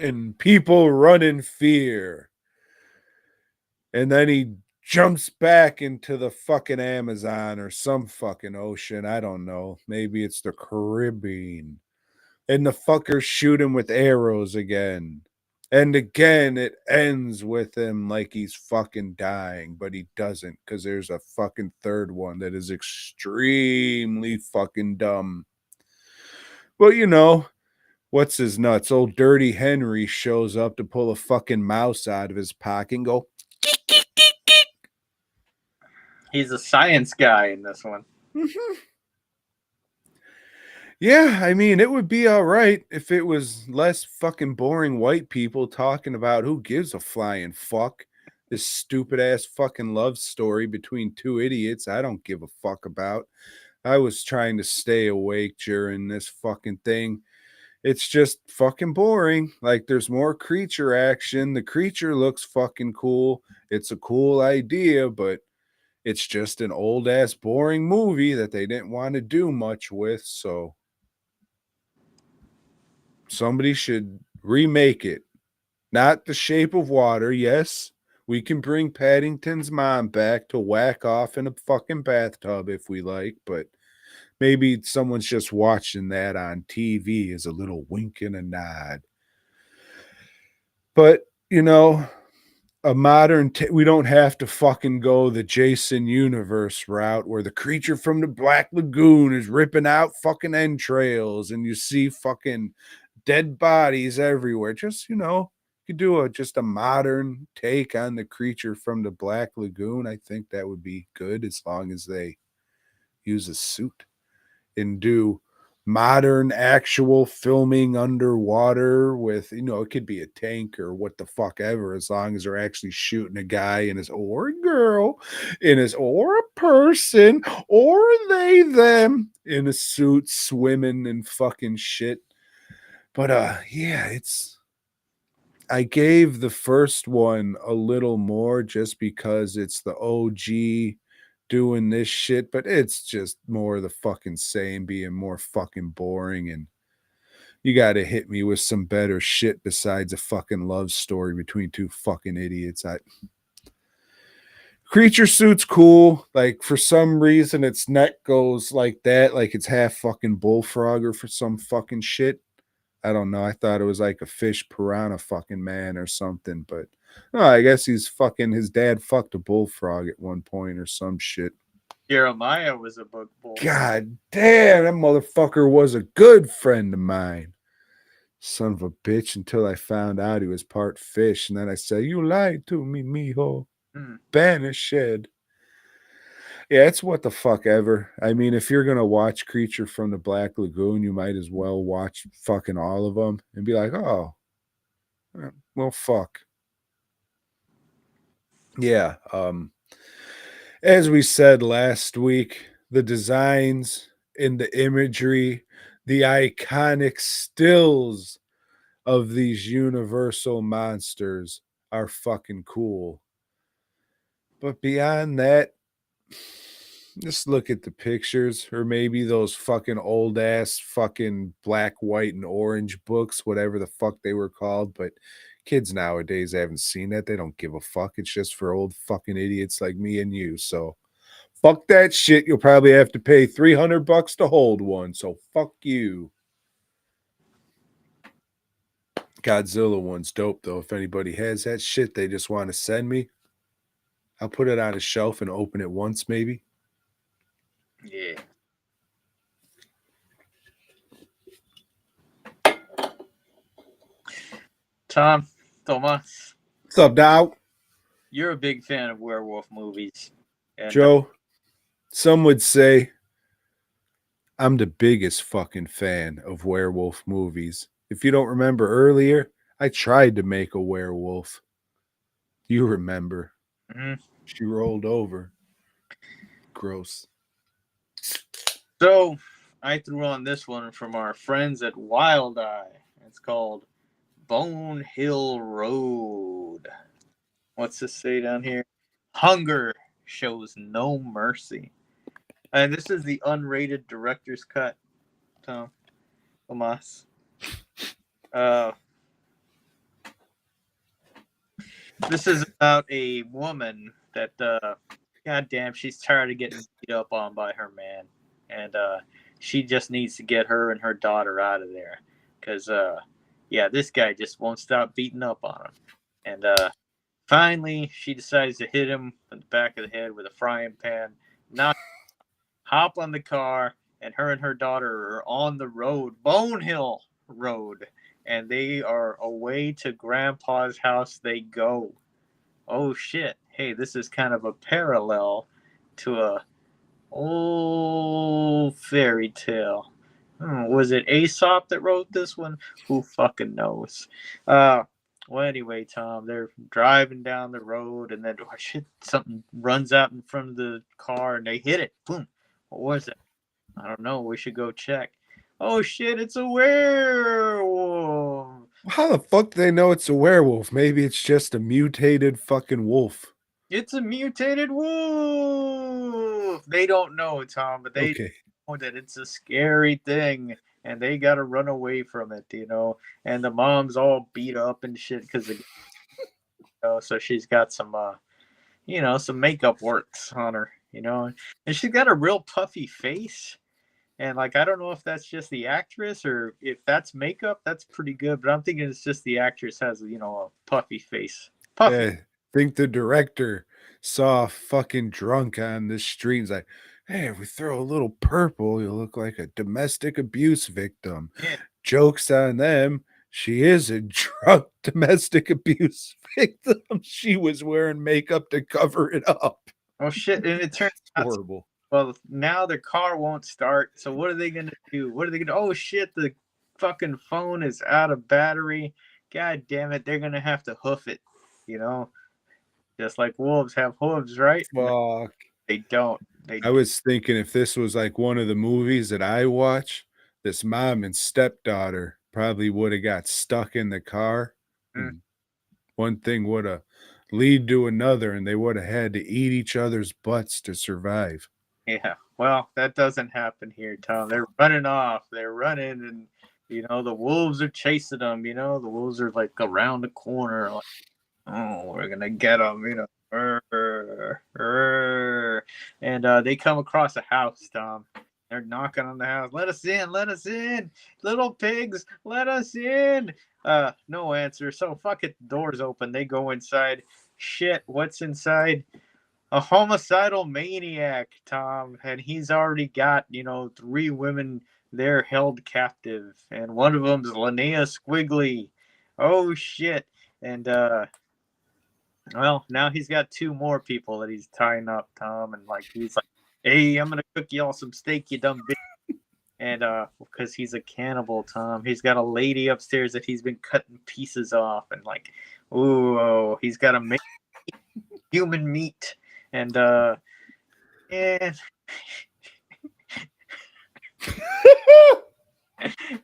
and people run in fear. And then he jumps back into the fucking Amazon or some fucking ocean. I don't know. Maybe it's the Caribbean. And the fuckers shoot him with arrows again. And again, it ends with him like he's fucking dying, but he doesn't, because there's a fucking third one that is extremely fucking dumb. But what's his nuts? Old Dirty Henry shows up to pull a fucking mouse out of his pocket and go, He's a science guy in this one. mm-hmm. Yeah, I mean, it would be all right if it was less fucking boring white people talking about who gives a flying fuck. This stupid ass fucking love story between two idiots I don't give a fuck about. I was trying to stay awake during this fucking thing. It's just fucking boring. Like, there's more creature action. The creature looks fucking cool. It's a cool idea, but it's just an old ass boring movie that they didn't want to do much with. So somebody should remake it. Not The Shape of Water. Yes, We can bring Paddington's mom back to whack off in a fucking bathtub if we like, but maybe someone's just watching that on TV as a little wink and a nod. But, you know, a modern we don't have to fucking go the Jason universe route where the creature from the Black Lagoon is ripping out fucking entrails and you see fucking dead bodies everywhere. Just, you know, you could do just a modern take on the creature from the Black Lagoon. I think that would be good as long as they use a suit and do modern actual filming underwater with, you know, it could be a tank or what the fuck ever, as long as they're actually shooting a guy in his, or a girl in his, or a person, or they them in a suit swimming and fucking shit. But yeah, I gave the first one a little more just because it's the OG doing this shit, but it's just more of the fucking same, being more fucking boring. And you got to hit me with some better shit besides a fucking love story between two fucking idiots. Creature suit's cool. Like, for some reason, its neck goes like that, like it's half fucking bullfrog or for some fucking shit. I don't know. I thought it was like a fish piranha fucking man or something, but no, I guess he's fucking, his dad fucked a bullfrog at one point or some shit. Jeremiah was a book bull. God damn, that motherfucker was a good friend of mine. Son of a bitch, until I found out he was part fish. And then I said, "You lied to me, mijo." Banished. Yeah, it's what the fuck ever. I mean, if you're going to watch Creature from the Black Lagoon, you might as well watch fucking all of them and be like, oh, well, fuck. Yeah. As we said last week, the designs and the imagery, the iconic stills of these universal monsters are fucking cool. But beyond that, just look at the pictures, or maybe those fucking old ass fucking black, white, and orange books, whatever the fuck they were called. But kids nowadays haven't seen that. They don't give a fuck. It's just for old fucking idiots like me and you. So fuck that shit. You'll probably have to pay $300 to hold one. So fuck you. Godzilla one's dope though. If anybody has that shit they just want to send me, I'll put it on a shelf and open it once maybe. Yeah. Tom, Thomas, What's up, dog? you're a big fan of werewolf movies. And, Joe, some would say I'm the biggest fucking fan of werewolf movies. If you don't remember earlier, I tried to make a werewolf. You remember. She rolled over. Gross. So I threw on this one from our friends at Wild Eye. It's called Bonehill Road. What's this say down here? Hunger shows no mercy. And this is the unrated director's cut, Tom. Tomas. This is about a woman that, goddamn, she's tired of getting beat up on by her man. And she just needs to get her and her daughter out of there. Because, yeah, this guy just won't stop beating up on him. And finally, she decides to hit him in the back of the head with a frying pan, hop on the car, and her daughter are on the road, Bonehill Road. And they are away to Grandpa's house they go. Oh, shit. Hey, this is kind of a parallel to a old fairy tale. Was it Aesop that wrote this one? Who fucking knows? Well, anyway, Tom, they're driving down the road, and then, oh, shit, something runs out in front of the car, and they hit it. Boom. What was it? I don't know. We should go check. Oh, shit, it's a werewolf. How the fuck do they know it's a werewolf? Maybe it's just a mutated fucking wolf. It's a mutated wolf. They don't know, Tom, but they know that it's a scary thing, and they got to run away from it, you know. And the mom's all beat up and shit because so she's got some some makeup works on her, and she's got a real puffy face. And like, I don't know if that's just the actress or if that's makeup. That's pretty good, but I'm thinking it's just the actress has a puffy face. Puffy. I think the director saw a fucking drunk on the street. He's like, hey, if we throw a little purple, you'll look like a domestic abuse victim. Yeah. Joke's on them. She is a drunk domestic abuse victim. She was wearing makeup to cover it up. Oh shit! And it turns out, Horrible. well, now their car won't start. So what are they gonna do? What are they gonna? Oh shit! The fucking phone is out of battery. God damn it! They're gonna have to hoof it. Just like wolves have hooves, right? Fuck. They don't. I was thinking if this was like one of the movies that I watch, this mom and stepdaughter probably would have got stuck in the car. And one thing would have lead to another, and they would have had to eat each other's butts to survive. Yeah, well, that doesn't happen here, Tom. They're running off. They're running, and the wolves are chasing them. The wolves are like around the corner, like, oh, we're gonna get them. And they come across a house, Tom. They're knocking on the house. Let us in, let us in, little pigs, let us in. No answer. So fuck it. The door's open. They go inside. Shit, what's inside? A homicidal maniac, Tom, and he's already got 3 women there held captive, and one of them's Linnea Squiggly. Oh shit! And well, now he's got 2 more people that he's tying up, Tom, and like he's like, "Hey, I'm gonna cook y'all some steak, you dumb bitch." And because he's a cannibal, Tom, he's got a lady upstairs that he's been cutting pieces off, and like, ooh, he's got to make human meat. And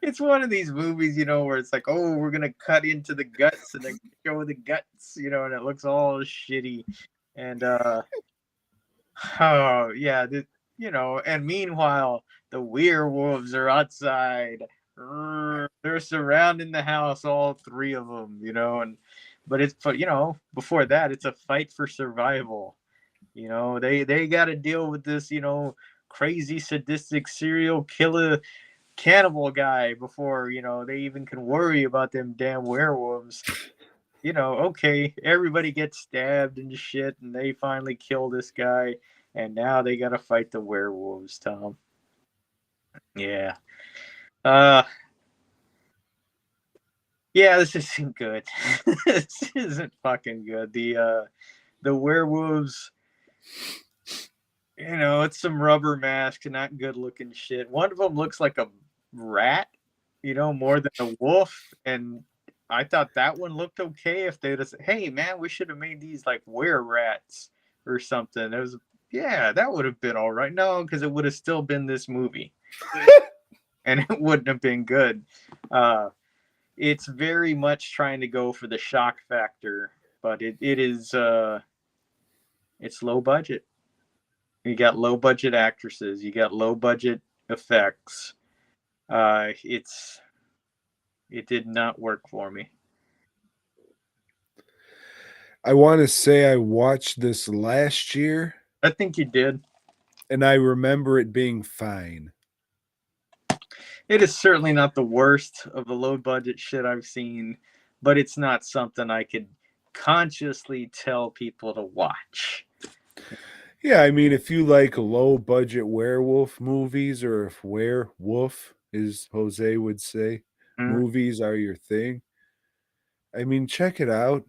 it's one of these movies, where it's like, oh, we're gonna cut into the guts and then show the guts, and it looks all shitty. And oh yeah, and meanwhile the werewolves are outside. They're surrounding the house, all 3 of them, but before that, it's a fight for survival. They got to deal with this, crazy sadistic serial killer cannibal guy before, they even can worry about them damn werewolves. Okay, everybody gets stabbed and shit, and they finally kill this guy, and now they got to fight the werewolves, Tom. Yeah. Yeah, this isn't good. This isn't fucking good. The werewolves, it's some rubber masks, not good looking shit. One of them looks like a rat, more than a wolf. And I thought that one looked okay if they'd have said, hey man, we should have made these like were-rats or something. That would have been all right. No, because it would have still been this movie. And it wouldn't have been good. It's very much trying to go for the shock factor, but it is it's low budget. You got low budget actresses, you got low budget effects. It did not work for me. I want to say I watched this last year. I think you did. And I remember it being fine. It is certainly not the worst of the low budget shit I've seen, but it's not something I could consciously tell people to watch. Yeah, I mean, if you like low budget werewolf movies, or if werewolf, as Jose would say, movies are your thing, I mean, check it out.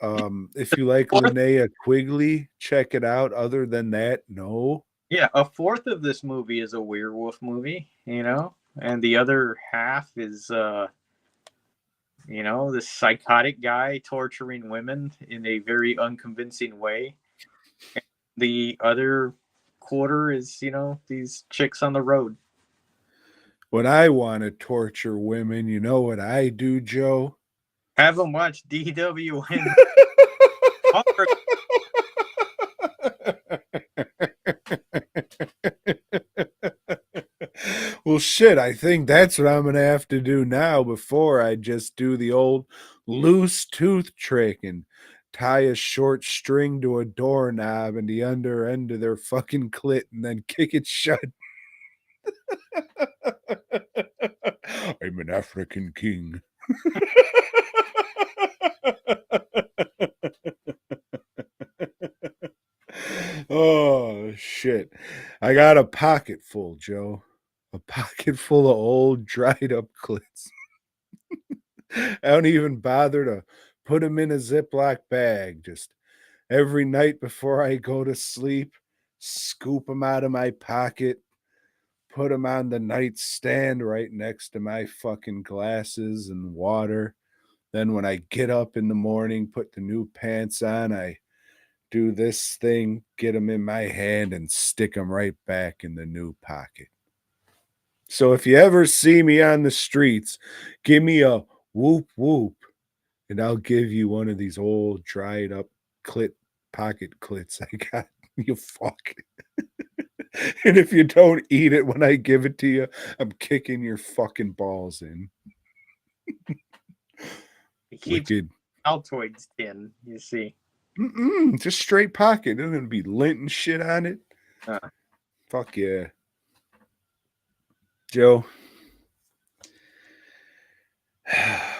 If you like Linnea Quigley, check it out. Other than that, no. Yeah, a fourth of this movie is a werewolf movie, and the other half is this psychotic guy torturing women in a very unconvincing way. And the other quarter is, these chicks on the road. When I want to torture women, you know what I do, Joe? Have them watch DWN. Well, shit, I think that's what I'm going to have to do now before I just do the old loose tooth trick and tie a short string to a doorknob and the under end of their fucking clit and then kick it shut. I'm an African king. Oh shit. I got a pocket full, Joe. A pocket full of old dried up clits. I don't even bother to put them in a Ziploc bag. Just every night before I go to sleep, scoop them out of my pocket, put them on the nightstand right next to my fucking glasses and water. Then when I get up in the morning, put the new pants on, I do this thing, get them in my hand, and stick them right back in the new pocket. So if you ever see me on the streets, give me a whoop whoop, and I'll give you one of these old dried up pocket clits I got. You fuck. And if you don't eat it when I give it to you, I'm kicking your fucking balls in. It keeps Wicked. Altoids tin, you see. Just straight pocket. There's gonna be lint and shit on it. Fuck yeah. Joe.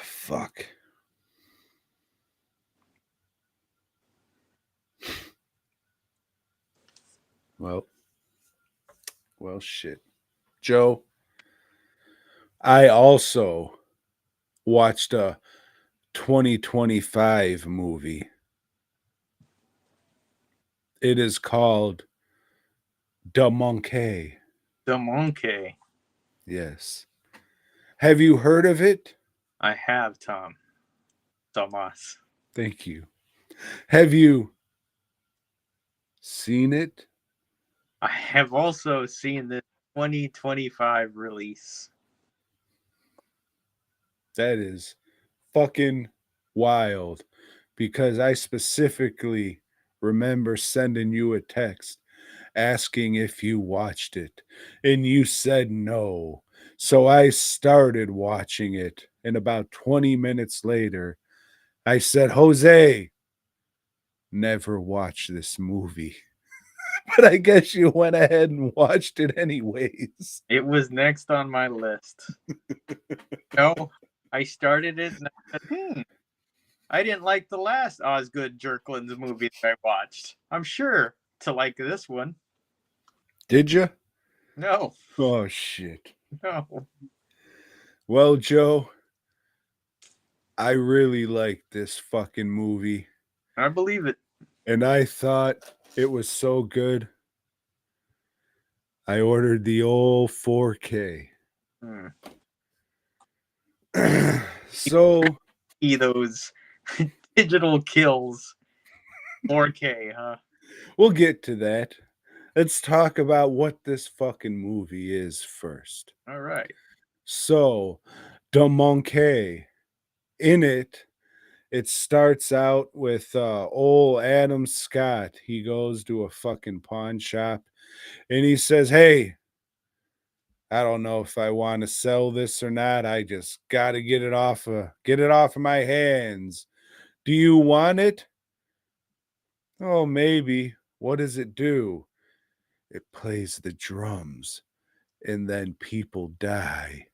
Fuck. Well, shit. Joe, I also watched a 2025 movie. It is called Duhmunkae. Duhmunkae. Yes. Have you heard of it? I have, Tom. Thomas. Thank you. Have you seen it? I have also seen the 2025 release. That is fucking wild because I specifically remember sending you a text asking if you watched it and you said no. So I started watching it, and about 20 minutes later, I said, Jose, never watch this movie. But I guess you went ahead and watched it anyways. It was next on my list. No, I started it and I said, I didn't like the last Osgood Jerklin's movie that I watched. I'm sure to like this one. Did you? No. Oh, shit. No. Well, Joe, I really liked this fucking movie. I believe it. And I thought it was so good. I ordered the old 4K. So those digital kills. 4K, huh? We'll get to that. Let's talk about what this fucking movie is first. All right. So, Duhmunkae, in it, it starts out with old Adam Scott. He goes to a fucking pawn shop and he says, hey, I don't know if I want to sell this or not. I just got to get it off of my hands. Do you want it? Oh, maybe. What does it do? It plays the drums and then people die.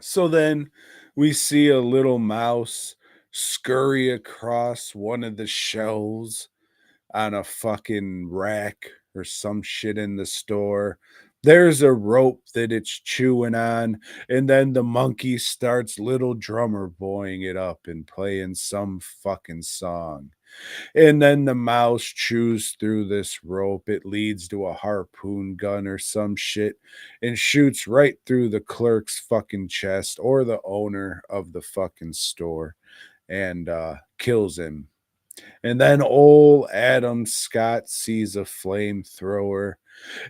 So then we see a little mouse scurry across one of the shelves on a fucking rack or some shit in the store. There's a rope that it's chewing on, and then the monkey starts Little Drummer boying it up and playing some fucking song. And then the mouse chews through this rope. It leads to a harpoon gun or some shit and shoots right through the clerk's fucking chest or the owner of the fucking store and kills him. And then old Adam Scott sees a flamethrower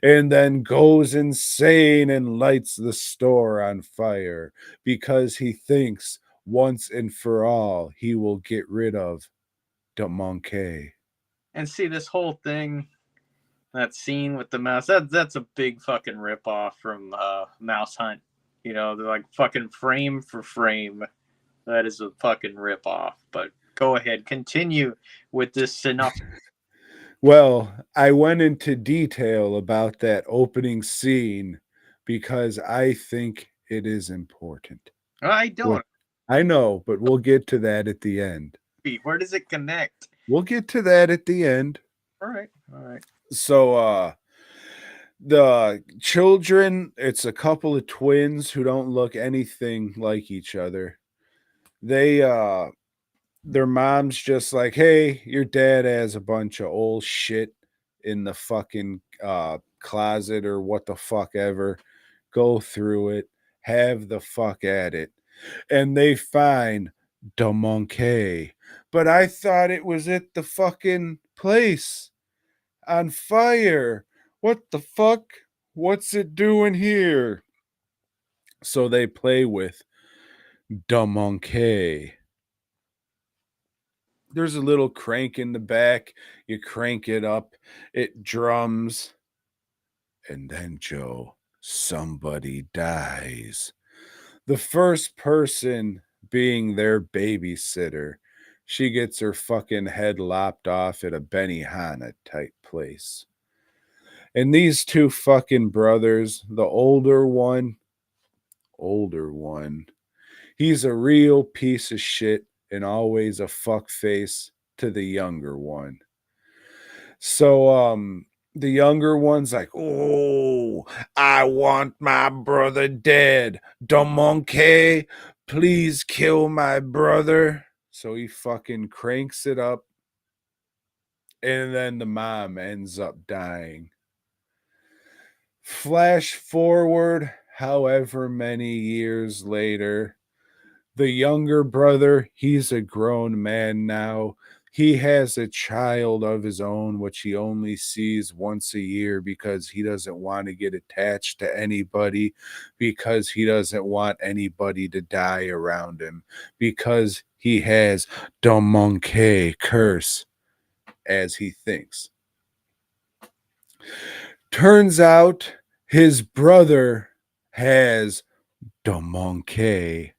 and then goes insane and lights the store on fire because he thinks once and for all he will get rid of Duhmunkae. And see this whole thing, that scene with the mouse, that's a big fucking ripoff from Mouse Hunt. You know, they're like fucking frame for frame. That is a fucking ripoff. But Go ahead. Continue with this synopsis. Well, I went into detail about that opening scene because I think it is important. I don't. I know, but we'll get to that at the end. Where does it connect? We'll get to that at the end. All right. All right. So the children, it's a couple of twins who don't look anything like each other. They their mom's just like, "Hey, your dad has a bunch of old shit in the fucking closet or what the fuck ever. Go through it. Have the fuck at it." And they find Duhmunkae. But I thought it was at the fucking place on fire. What the fuck? What's it doing here? So they play with Duhmunkae. There's a little crank in the back. You crank it up, it drums. And then, Joe, somebody dies. The first person being their babysitter. She gets her fucking head lopped off at a Benihana type place. And these two fucking brothers, the older one, he's a real piece of shit and always a fuck face to the younger one. So the younger one's like, "Oh, I want my brother dead. Duhmunkae, please kill my brother." So he fucking cranks it up. And then the mom ends up dying. Flash forward however many years later, the younger brother, he's a grown man now. He has a child of his own, which he only sees once a year because he doesn't want to get attached to anybody, because he doesn't want anybody to die around him, because he has Duhmunkae curse, as he thinks. Turns out his brother has Duhmunkae.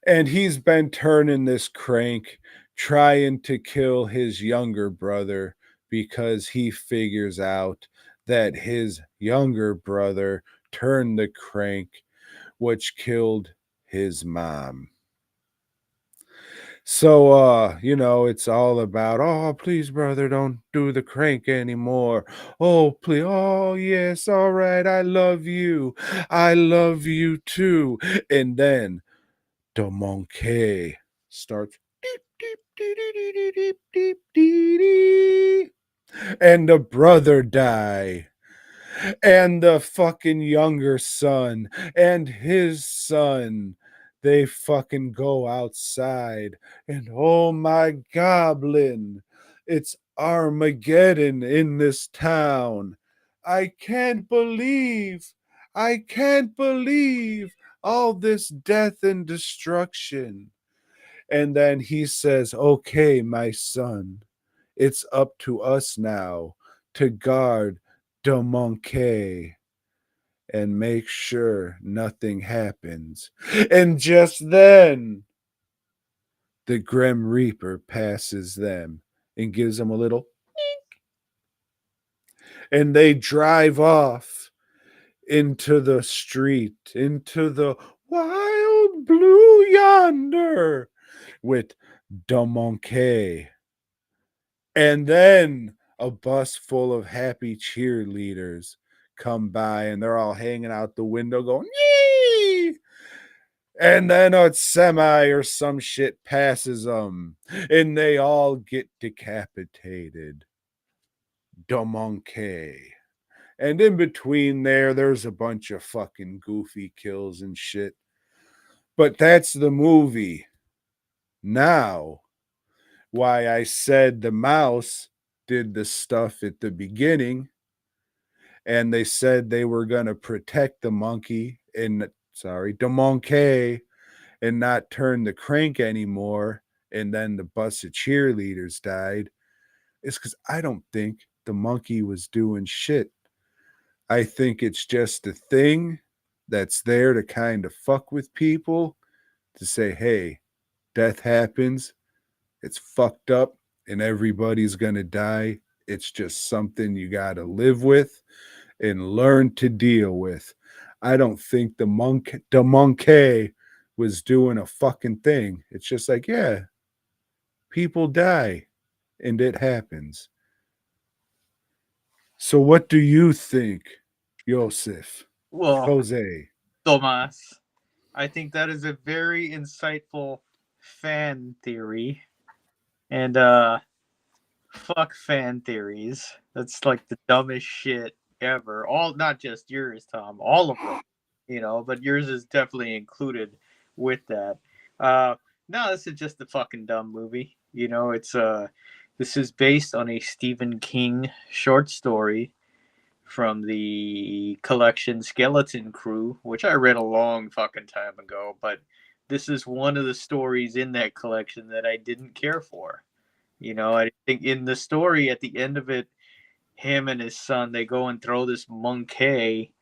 And he's been turning this crank, trying to kill his younger brother because he figures out that his younger brother turned the crank, which killed his mom. So, it's all about, "Oh, please, brother, don't do the crank anymore. Oh, please. Oh, yes. All right. I love you. I love you too." And then Duhmunkae starts and the brother die, and the fucking younger son and his son, they fucking go outside, and oh my goblin, it's Armageddon in this town. I can't believe all this death and destruction. And then he says, "Okay, my son, it's up to us now to guard Duhmunkae and make sure nothing happens." And just then, the Grim Reaper passes them and gives them a little and they drive off into the street, into the wild blue yonder with Duhmunkae. And then a bus full of happy cheerleaders come by and they're all hanging out the window going, "Yee!" And then a semi or some shit passes them and they all get decapitated. Duhmunkae. And in between there's a bunch of fucking goofy kills and shit. But that's the movie. Now, why I said the mouse did the stuff at the beginning, and they said they were going to protect the monkey Duhmunkae, and not turn the crank anymore, and then the bus of cheerleaders died, is because I don't think the monkey was doing shit. I think it's just a thing that's there to kind of fuck with people, to say, hey, death happens, It's fucked up and everybody's going to die. It's just something you got to live with and learn to deal with. I don't think Duhmunkae was doing a fucking thing. It's just like, yeah, people die and it happens. So what do you think, Joseph? Well, Jose? Tomas, I think that is a very insightful fan theory. And fuck fan theories. That's like the dumbest shit ever. All, not just yours, Tom, all of them. But yours is definitely included with that. Uh no, this is just a fucking dumb movie. It's this is based on a Stephen King short story from the collection Skeleton Crew, which I read a long fucking time ago, but this is one of the stories in that collection that I didn't care for. I think in the story at the end of it, him and his son, they go and throw this monkey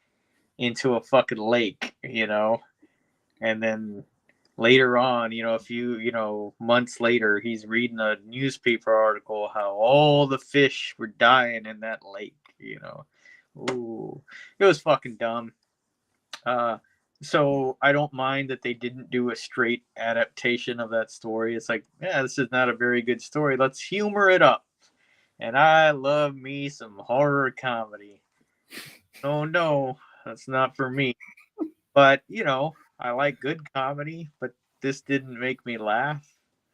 into a fucking lake, and then later on, a few, months later, he's reading a newspaper article how all the fish were dying in that lake. Ooh, it was fucking dumb. Uh, so I don't mind that they didn't do a straight adaptation of that story. It's like, yeah, this is not a very good story. Let's humor it up. And I love me some horror comedy. Oh no, that's not for me. But I like good comedy, but this didn't make me laugh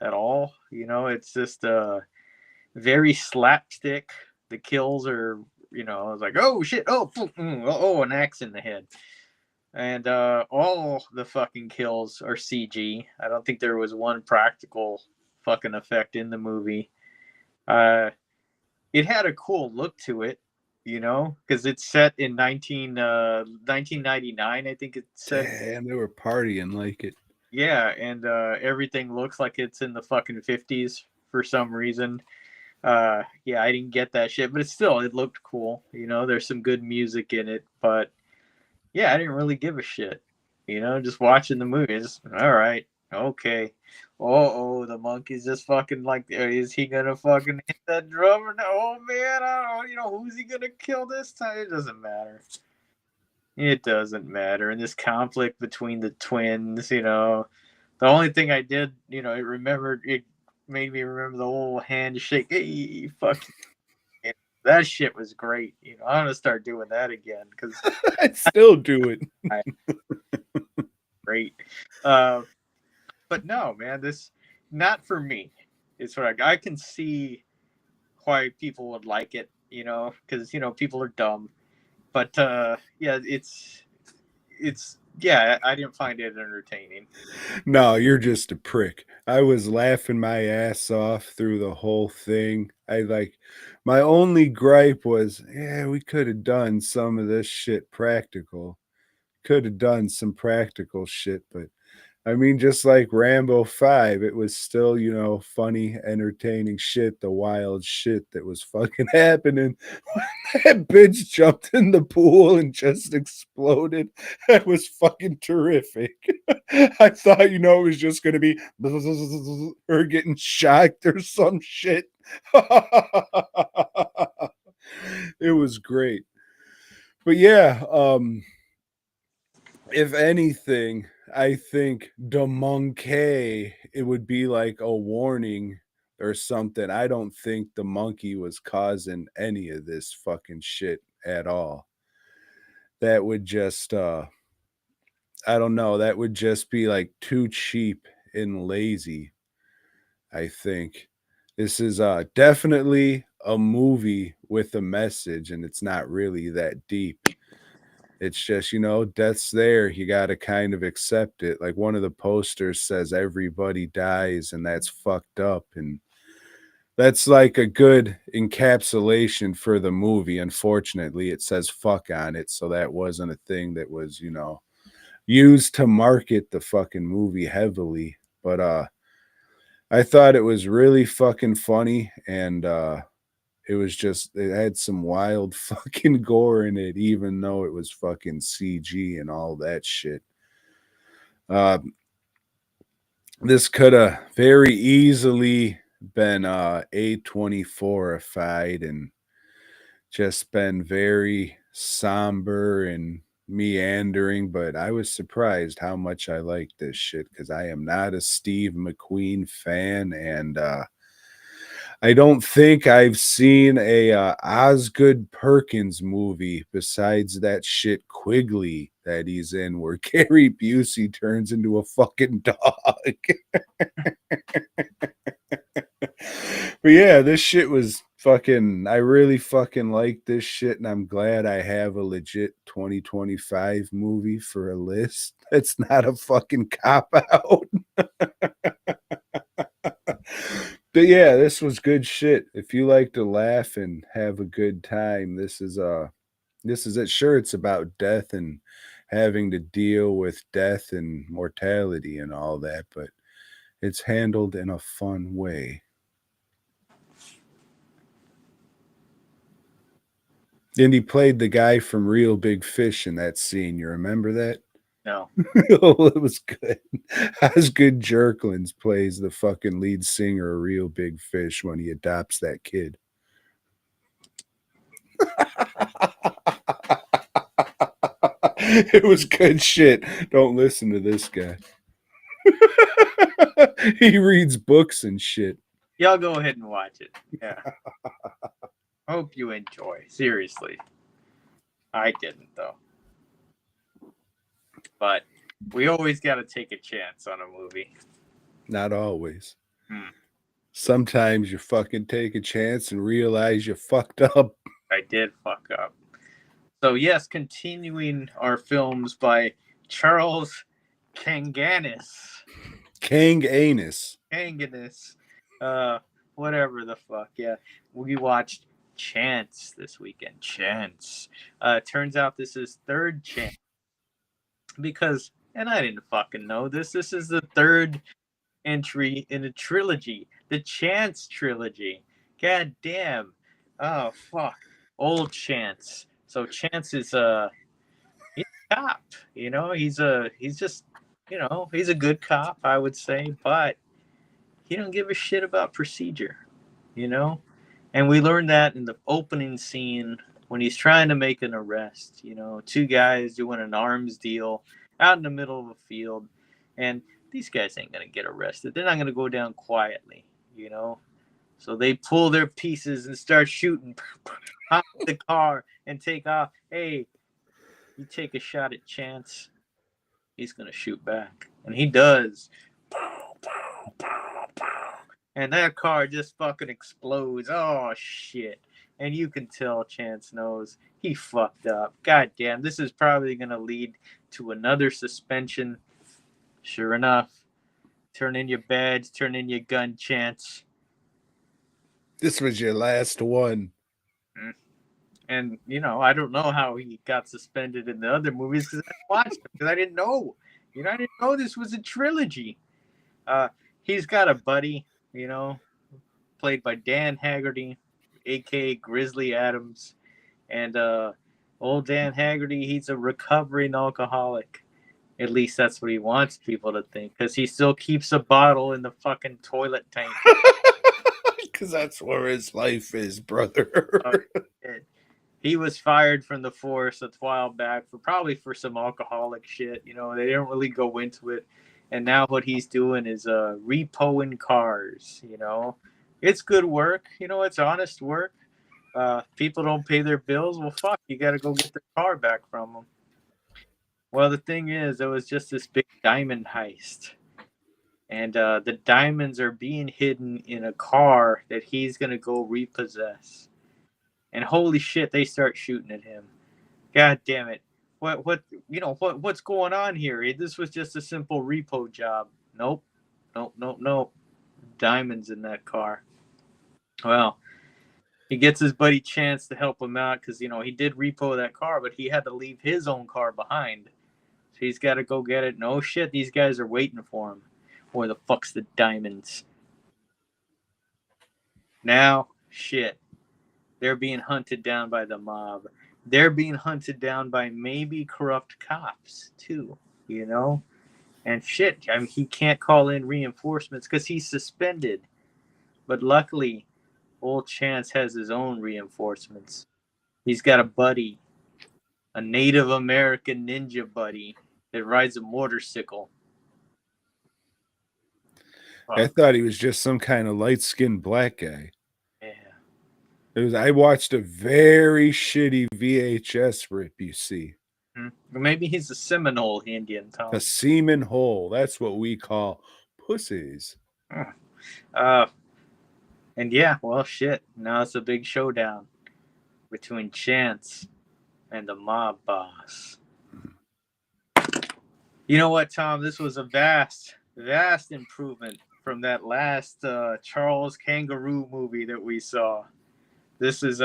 at all. It's just very slapstick. The kills are, I was like, oh shit, oh, an axe in the head. And all the fucking kills are CG. I don't think there was one practical fucking effect in the movie. It had a cool look to it, because it's set in 1999, I think it said. Damn, they were partying like it. Yeah, and everything looks like it's in the fucking 50s for some reason. Yeah, I didn't get that shit, but it looked cool. There's some good music in it, but yeah, I didn't really give a shit. Just watching the movie. Just, all right, okay. Oh, the monkey's just fucking like, is he gonna fucking hit that drum or no? Oh man, I don't know. Who's he gonna kill this time? It doesn't matter. It doesn't matter. And this conflict between the twins, the only thing I did, it made me remember the whole handshake. Hey, fuck you. That shit was great. I'm gonna start doing that again because I still do it. great. But no, man, this not for me. It's what I can see why people would like it, because people are dumb. But yeah, it's yeah, I didn't find it entertaining. No, you're just a prick. I was laughing my ass off through the whole thing. My only gripe was, yeah, we could have done some of this shit practical. Could have done some practical shit, but I mean, just like Rambo 5, it was still, funny, entertaining shit, the wild shit that was fucking happening. That bitch jumped in the pool and just exploded. That was fucking terrific. I thought, it was just going to be her getting shocked or some shit. It was great. But yeah, if anything, I think Duhmunkae, it would be like a warning or something. I don't think the monkey was causing any of this fucking shit at all. That would just I don't know, that would just be like too cheap and lazy, I think. This is definitely a movie with a message and it's not really that deep. It's just, death's there. You got to kind of accept it. Like one of the posters says everybody dies, and that's fucked up. And that's like a good encapsulation for the movie. Unfortunately, it says fuck on it. So that wasn't a thing that was, used to market the fucking movie heavily. But I thought it was really fucking funny. And it had some wild fucking gore in it, even though it was fucking CG and all that shit. This could have very easily been A24ified and just been very somber and meandering, but I was surprised how much I like this shit because I am not a Steve McQueen fan, and I don't think I've seen a Osgood Perkins movie besides that shit Quigley that he's in, where Gary Busey turns into a fucking dog. But yeah, this shit was fucking. I really fucking like this shit, and I'm glad I have a legit 2025 movie for a list. That's not a fucking cop out. But yeah, this was good shit. If you like to laugh and have a good time, this is it. Sure, it's about death and having to deal with death and mortality and all that, but it's handled in a fun way. And he played the guy from Real Big Fish in that scene. You remember that? No. Oh, it was good. Osgood Jerkins plays the fucking lead singer of Real Big Fish when he adopts that kid. It was good shit. Don't listen to this guy. He reads books and shit. Y'all go ahead and watch it. Yeah. Hope you enjoy. Seriously. I didn't, though. But we always got to take a chance on a movie. Not always. Sometimes you fucking take a chance and realize you fucked up. I did fuck up. So, yes, continuing our films by Charles Kanganis. Kanganis. Whatever the fuck. Yeah. We watched Chance this weekend. Chance. Turns out this is third Chance. Because, and I didn't fucking know this is the third entry in a trilogy. The Chance trilogy. God damn. Oh, fuck. Old Chance. So Chance is he's a cop, you know, he's just, you know, he's a good cop, I would say, but he don't give a shit about procedure, you know? And we learned that in the opening scene when he's trying to make an arrest, you know, two guys doing an arms deal out in the middle of a field, and these guys ain't gonna get arrested. They're not gonna go down quietly, you know? So they pull their pieces and start shooting, hop in the car and take off. Hey, you take a shot at Chance, he's going to shoot back. And he does. And that car just fucking explodes. Oh, shit. And you can tell Chance knows he fucked up. God damn, this is probably going to lead to another suspension. Sure enough. Turn in your badge, turn in your gun, Chance. This was your last one. And, you know, I don't know how he got suspended in the other movies because I watched them because I didn't know. You know, I didn't know this was a trilogy. He's got a buddy, you know, played by Dan Haggerty, a.k.a. Grizzly Adams. And old Dan Haggerty, he's a recovering alcoholic. At least that's what he wants people to think because he still keeps a bottle in the fucking toilet tank. Because that's where his life is, brother. He was fired from the force a while back for some alcoholic shit. You know, they didn't really go into it. And now what he's doing is repoing cars, you know. It's good work. You know, it's honest work. People don't pay their bills. Well, fuck, you got to go get the car back from them. Well, the thing is, it was just this big diamond heist. And the diamonds are being hidden in a car that he's going to go repossess. And holy shit, they start shooting at him. God damn it. What's going on here? This was just a simple repo job. Nope. Diamonds in that car. Well, he gets his buddy Chance to help him out because, you know, he did repo that car, but he had to leave his own car behind. So he's got to go get it. No shit, these guys are waiting for him. Where the fuck's the diamonds? Now, shit. They're being hunted down by the mob. They're being hunted down by maybe corrupt cops, too, you know? And shit, I mean, he can't call in reinforcements because he's suspended. But luckily, old Chance has his own reinforcements. He's got a buddy, a Native American ninja buddy that rides a motorcycle. I thought he was just some kind of light-skinned black guy. Yeah. I watched a very shitty VHS rip, you see. Maybe he's a Seminole Indian, Tom. A semen hole. That's what we call pussies. And yeah, well, shit. Now it's a big showdown between Chance and the mob boss. You know what, Tom? This was a vast improvement from that last Charles Kangaroo movie that we saw. This is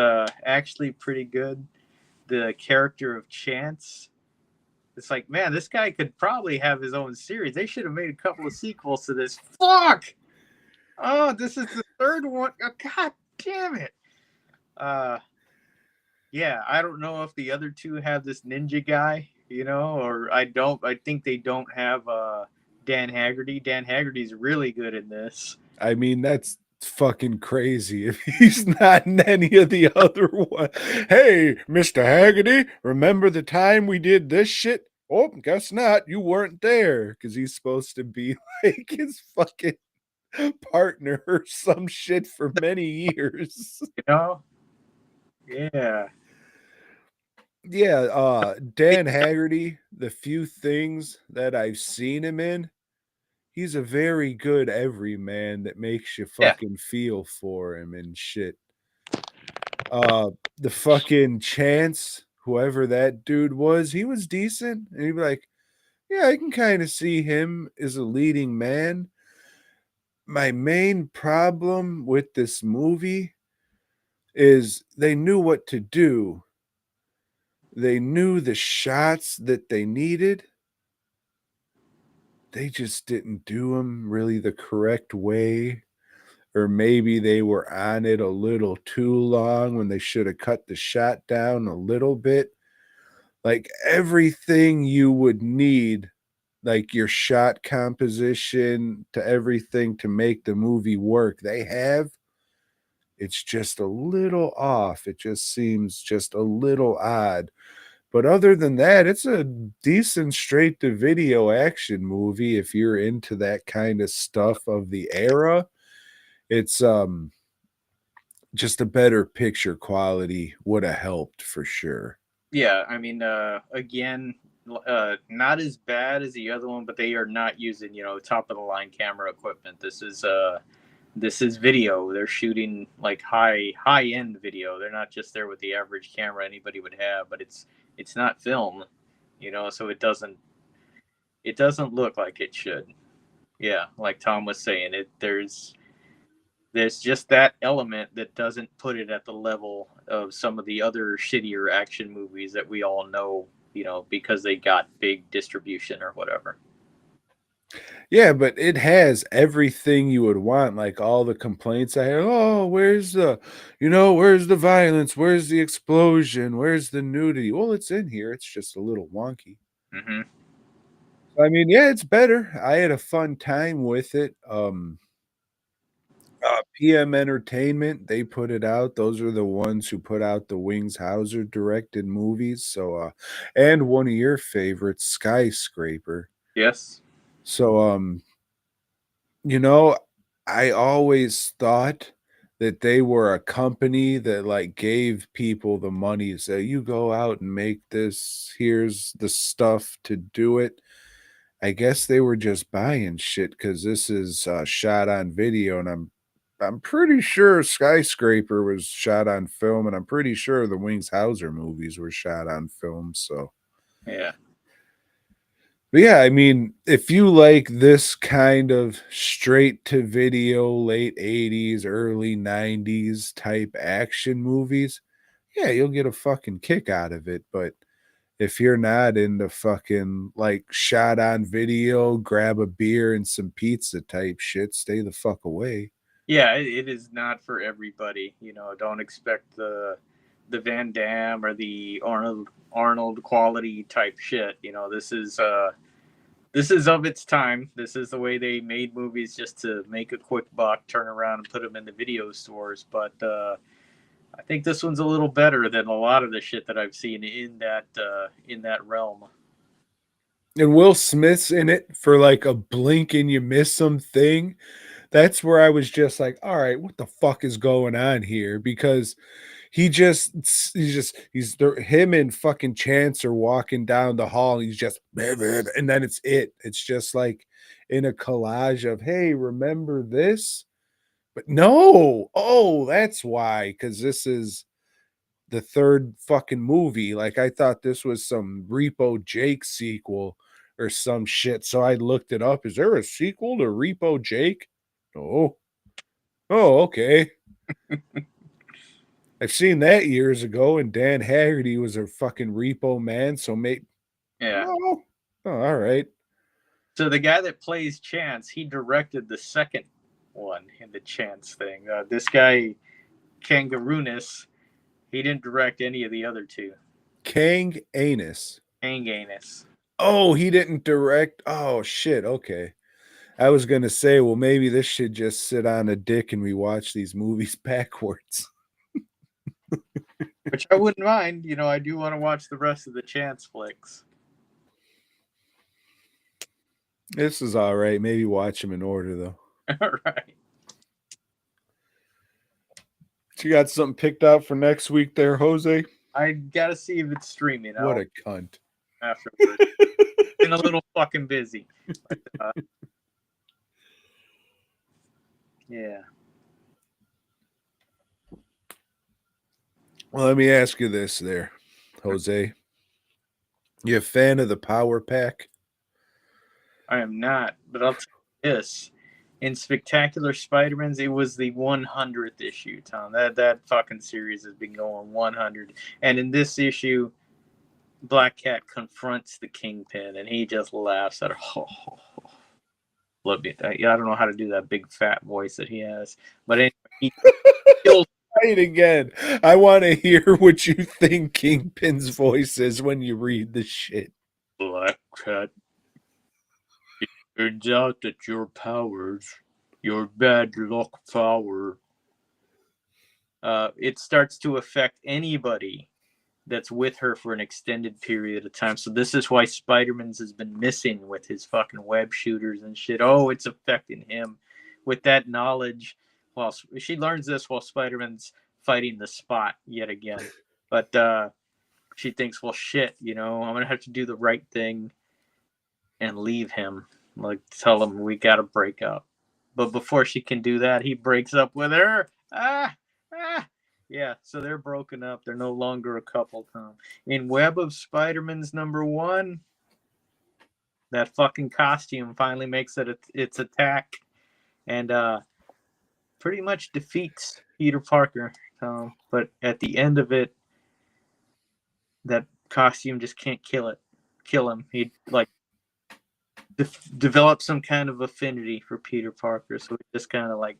actually pretty good. The character of Chance. It's like, man, this guy could probably have his own series. They should have made a couple of sequels to this. Fuck! Oh, this is the third one. Oh, God damn it. Yeah, I don't know if the other two have this ninja guy, you know, or I think they don't have Dan Haggerty. Dan Haggerty's really good in this. I mean, that's fucking crazy if he's not in any of the other one. Hey, Mr. Haggerty, remember the time we did this shit? Oh, guess not. You weren't there, because he's supposed to be like his fucking partner or some shit for many years. You know? Yeah. Yeah, Dan Haggerty, the few things that I've seen him in, he's a very good everyman that makes you fucking feel for him and shit. The fucking Chance, whoever that dude was, he was decent. And he'd be like, yeah, I can kind of see him as a leading man. My main problem with this movie is they knew what to do. They knew the shots that they needed. They just didn't do them really the correct way. Or maybe they were on it a little too long when they should have cut the shot down a little bit. Like everything you would need, like your shot composition to everything to make the movie work, they have. It's just a little off. It just seems just a little odd. But other than that, it's a decent straight to video action movie if you're into that kind of stuff of the era. It's just a better picture quality would have helped for sure. Yeah, I mean, again, not as bad as the other one, but they are not using, you know, top of the line camera equipment. This is video. They're shooting like high end video. They're not just there with the average camera anybody would have, but it's not film, you know, so it doesn't look like it should. Yeah, like Tom was saying, there's just that element that doesn't put it at the level of some of the other shittier action movies that we all know, you know, because they got big distribution or whatever. Yeah, but it has everything you would want, like all the complaints I had. Oh, where's the violence? Where's the explosion? Where's the nudity? Well, it's in here. It's just a little wonky. Mm-hmm. I mean, yeah, it's better. I had a fun time with it. PM Entertainment, they put it out. Those are the ones who put out the Wings Hauser directed movies. So, and one of your favorites, Skyscraper. Yes. So, you know, I always thought that they were a company that like gave people the money to say, you go out and make this, here's the stuff to do it. I guess they were just buying shit because this is shot on video, and I'm pretty sure Skyscraper was shot on film, and I'm pretty sure the Wings Hauser movies were shot on film. So yeah. But yeah, I mean, if you like this kind of straight to video, late 80s, early 90s type action movies, yeah, you'll get a fucking kick out of it. But if you're not into fucking like shot on video, grab a beer and some pizza type shit, stay the fuck away. Yeah, it is not for everybody. You know, don't expect the Van Damme or the Arnold quality type shit. You know, this is This is of its time. This is the way they made movies, just to make a quick buck, turn around and put them in the video stores. But I think this one's a little better than a lot of the shit that I've seen in that realm. And Will Smith's in it for like a blink and you miss something. That's where I was just like, all right, what the fuck is going on here? Because he's him and fucking Chance are walking down the hall. He's just, and then it's just like in a collage of, hey, remember this? But no, oh, that's why, because this is the third fucking movie. Like I thought this was some Repo Jake sequel or some shit. So I looked it up. Is there a sequel to Repo Jake? Oh, okay. I've seen that years ago, and Dan Haggerty was a fucking repo man. So Yeah. oh, all right. So the guy that plays Chance, he directed the second one in the Chance thing. This guy, Kangaroonis, he didn't direct any of the other two. Kang Anus. Kanganus. Oh, he didn't direct. Oh shit. Okay. I was gonna say, well, maybe this should just sit on a dick and we watch these movies backwards. Which I wouldn't mind. You know, I do want to watch the rest of the Chance flicks. This is all right. Maybe watch them in order though. All right. So you got something picked out for next week there, Jose? I gotta see if it's streaming. What a cunt. Afterwards. Been a little fucking busy. But, yeah. Well, let me ask you this there, Jose. You a fan of the Power Pack? I am not, but I'll tell you this. In Spectacular Spider-Man's, it was the 100th issue, Tom. That fucking series has been going 100. And in this issue, Black Cat confronts the Kingpin, and he just laughs at her. Look at that. Yeah, I don't know how to do that big fat voice that he has. But anyway, he kills. Try it again. I want to hear what you think Kingpin's voice is when you read the shit. Black Cat. It turns out that your powers, your bad luck power, it starts to affect anybody that's with her for an extended period of time. So this is why Spider-Man's has been missing with his fucking web shooters and shit. Oh, it's affecting him. With that knowledge, well, she learns this while Spider-Man's fighting the Spot yet again. But she thinks, well, shit, you know, I'm going to have to do the right thing and leave him. Like, tell him we got to break up. But before she can do that, he breaks up with her. Yeah, so they're broken up. They're no longer a couple, Tom. In Web of Spider-Man's #1, that fucking costume finally makes it its attack and pretty much defeats Peter Parker, Tom. But at the end of it, that costume just can't kill him. He like develops some kind of affinity for Peter Parker, so it just kind of like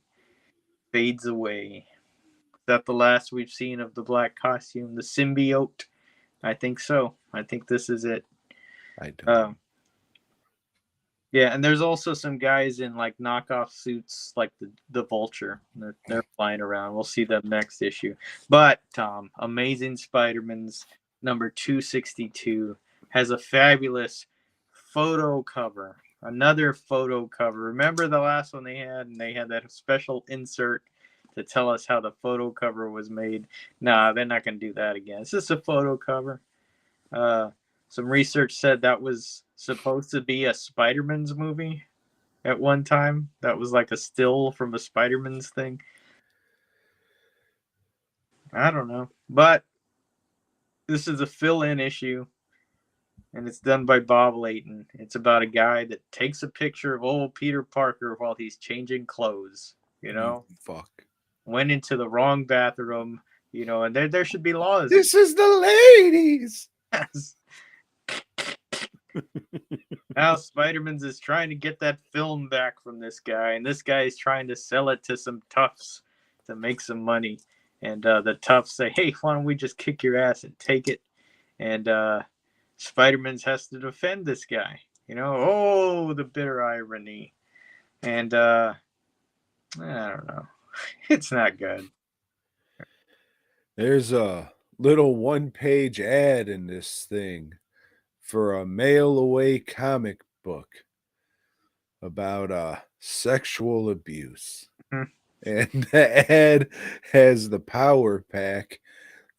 fades away. Is that the last we've seen of the black costume, the symbiote? I think so. I think this is it. I don't. Yeah, and there's also some guys in like knockoff suits, like the Vulture. They're flying around. We'll see them next issue. But Tom, Amazing Spider-Man's #262 has a fabulous photo cover. Another photo cover. Remember the last one they had, and they had that special insert to tell us how the photo cover was made. Nah, they're not going to do that again. It's just a photo cover. Some research said that was supposed to be a Spider-Man's movie at one time. That was like a still from a Spider-Man's thing. I don't know. But this is a fill-in issue, and it's done by Bob Layton. It's about a guy that takes a picture of old Peter Parker while he's changing clothes, you know? Fuck. Went into the wrong bathroom, you know, and there should be laws. This is the ladies. Now Spider-Man's is trying to get that film back from this guy, and this guy is trying to sell it to some toughs to make some money. And the toughs say, hey, why don't we just kick your ass and take it? And Spider-Man's has to defend this guy. Oh, the bitter irony. And I don't know. It's not good. There's a little one-page ad in this thing for a mail-away comic book about sexual abuse. Mhm. And the ad has the power pack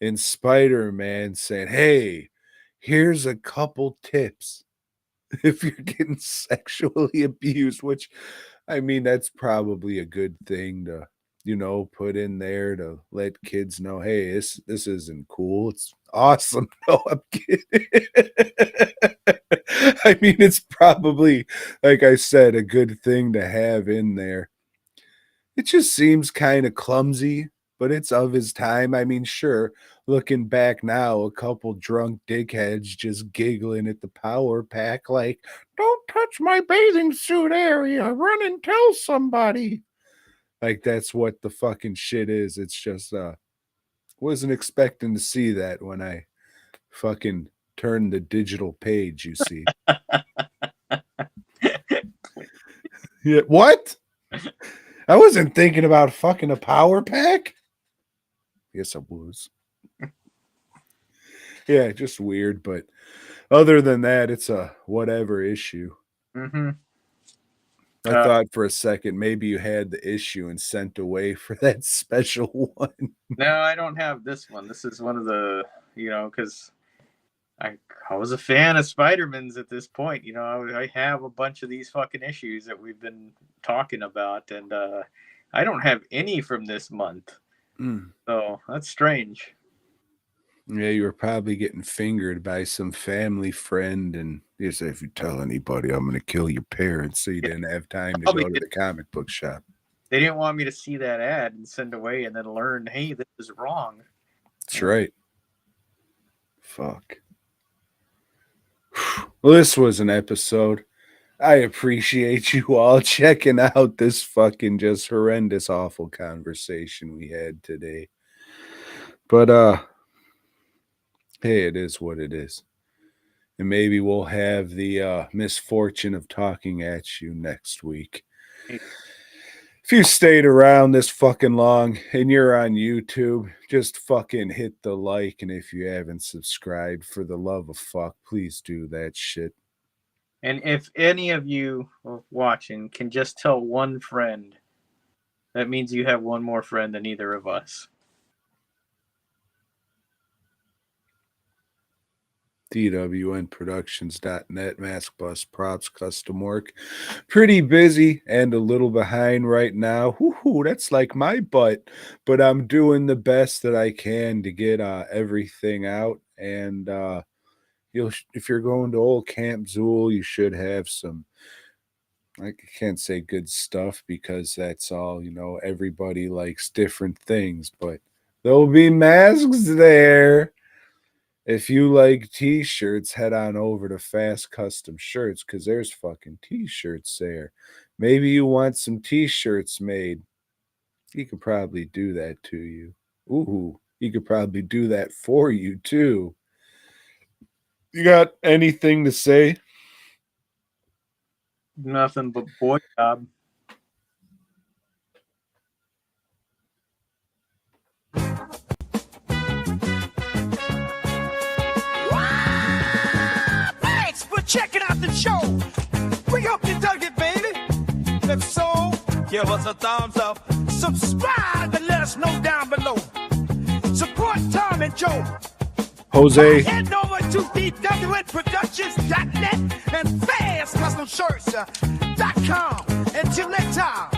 in Spider-Man saying, hey, here's a couple tips if you're getting sexually abused, which, I mean, that's probably a good thing to, put in there to let kids know, hey, this isn't cool. It's awesome. No, I'm kidding. I mean, it's probably, like I said, a good thing to have in there. It just seems kind of clumsy, but it's of his time. I mean, sure, looking back now, a couple drunk dickheads just giggling at the power pack like, don't touch my bathing suit area, run and tell somebody. Like, that's what the fucking shit is. It's just, wasn't expecting to see that when I fucking turned the digital page, you see. Yeah, what? I wasn't thinking about fucking a power pack. Yes, I was. Yeah, just weird, but other than that, it's a whatever issue. Mm-hmm. I thought for a second maybe you had the issue and sent away for that special one. No, I don't have this one. This is one of the, because I was a fan of Spider-Man's at this point. I have a bunch of these fucking issues that we've been talking about, and I don't have any from this month. So that's strange. Yeah, you were probably getting fingered by some family friend, and you said, if you tell anybody, I'm going to kill your parents, so you didn't have time to go to the comic book shop. They didn't want me to see that ad and send away and then learn, hey, this is wrong. That's right. Fuck. Well, this was an episode. I appreciate you all checking out this fucking just horrendous, awful conversation we had today. But, hey, it is what it is. And maybe we'll have the misfortune of talking at you next week. If you stayed around this fucking long and you're on YouTube, just fucking hit the like. And if you haven't subscribed, for the love of fuck, please do that shit. And if any of you watching can just tell one friend, that means you have one more friend than either of us. DWNProductions.net, Mask Bust Props, Custom Work. Pretty busy and a little behind right now. Woohoo, that's like my butt. But I'm doing the best that I can to get everything out. And if you're going to old Camp Zool, you should have some, I can't say good stuff because that's all, everybody likes different things. But there'll be masks there. If you like t-shirts, head on over to Fast Custom Shirts because there's fucking t-shirts there. Maybe you want some t-shirts made. He could probably do that to you. Ooh, he could probably do that for you too. You got anything to say? Nothing but BOYGOB. Checking out the show. We hope you dug it, baby. If so, give us a thumbs up. Subscribe and let us know down below. Support Tom and Joe. Jose. Head over to DWNProductions.net and FastCustomShirts.com. Until next time.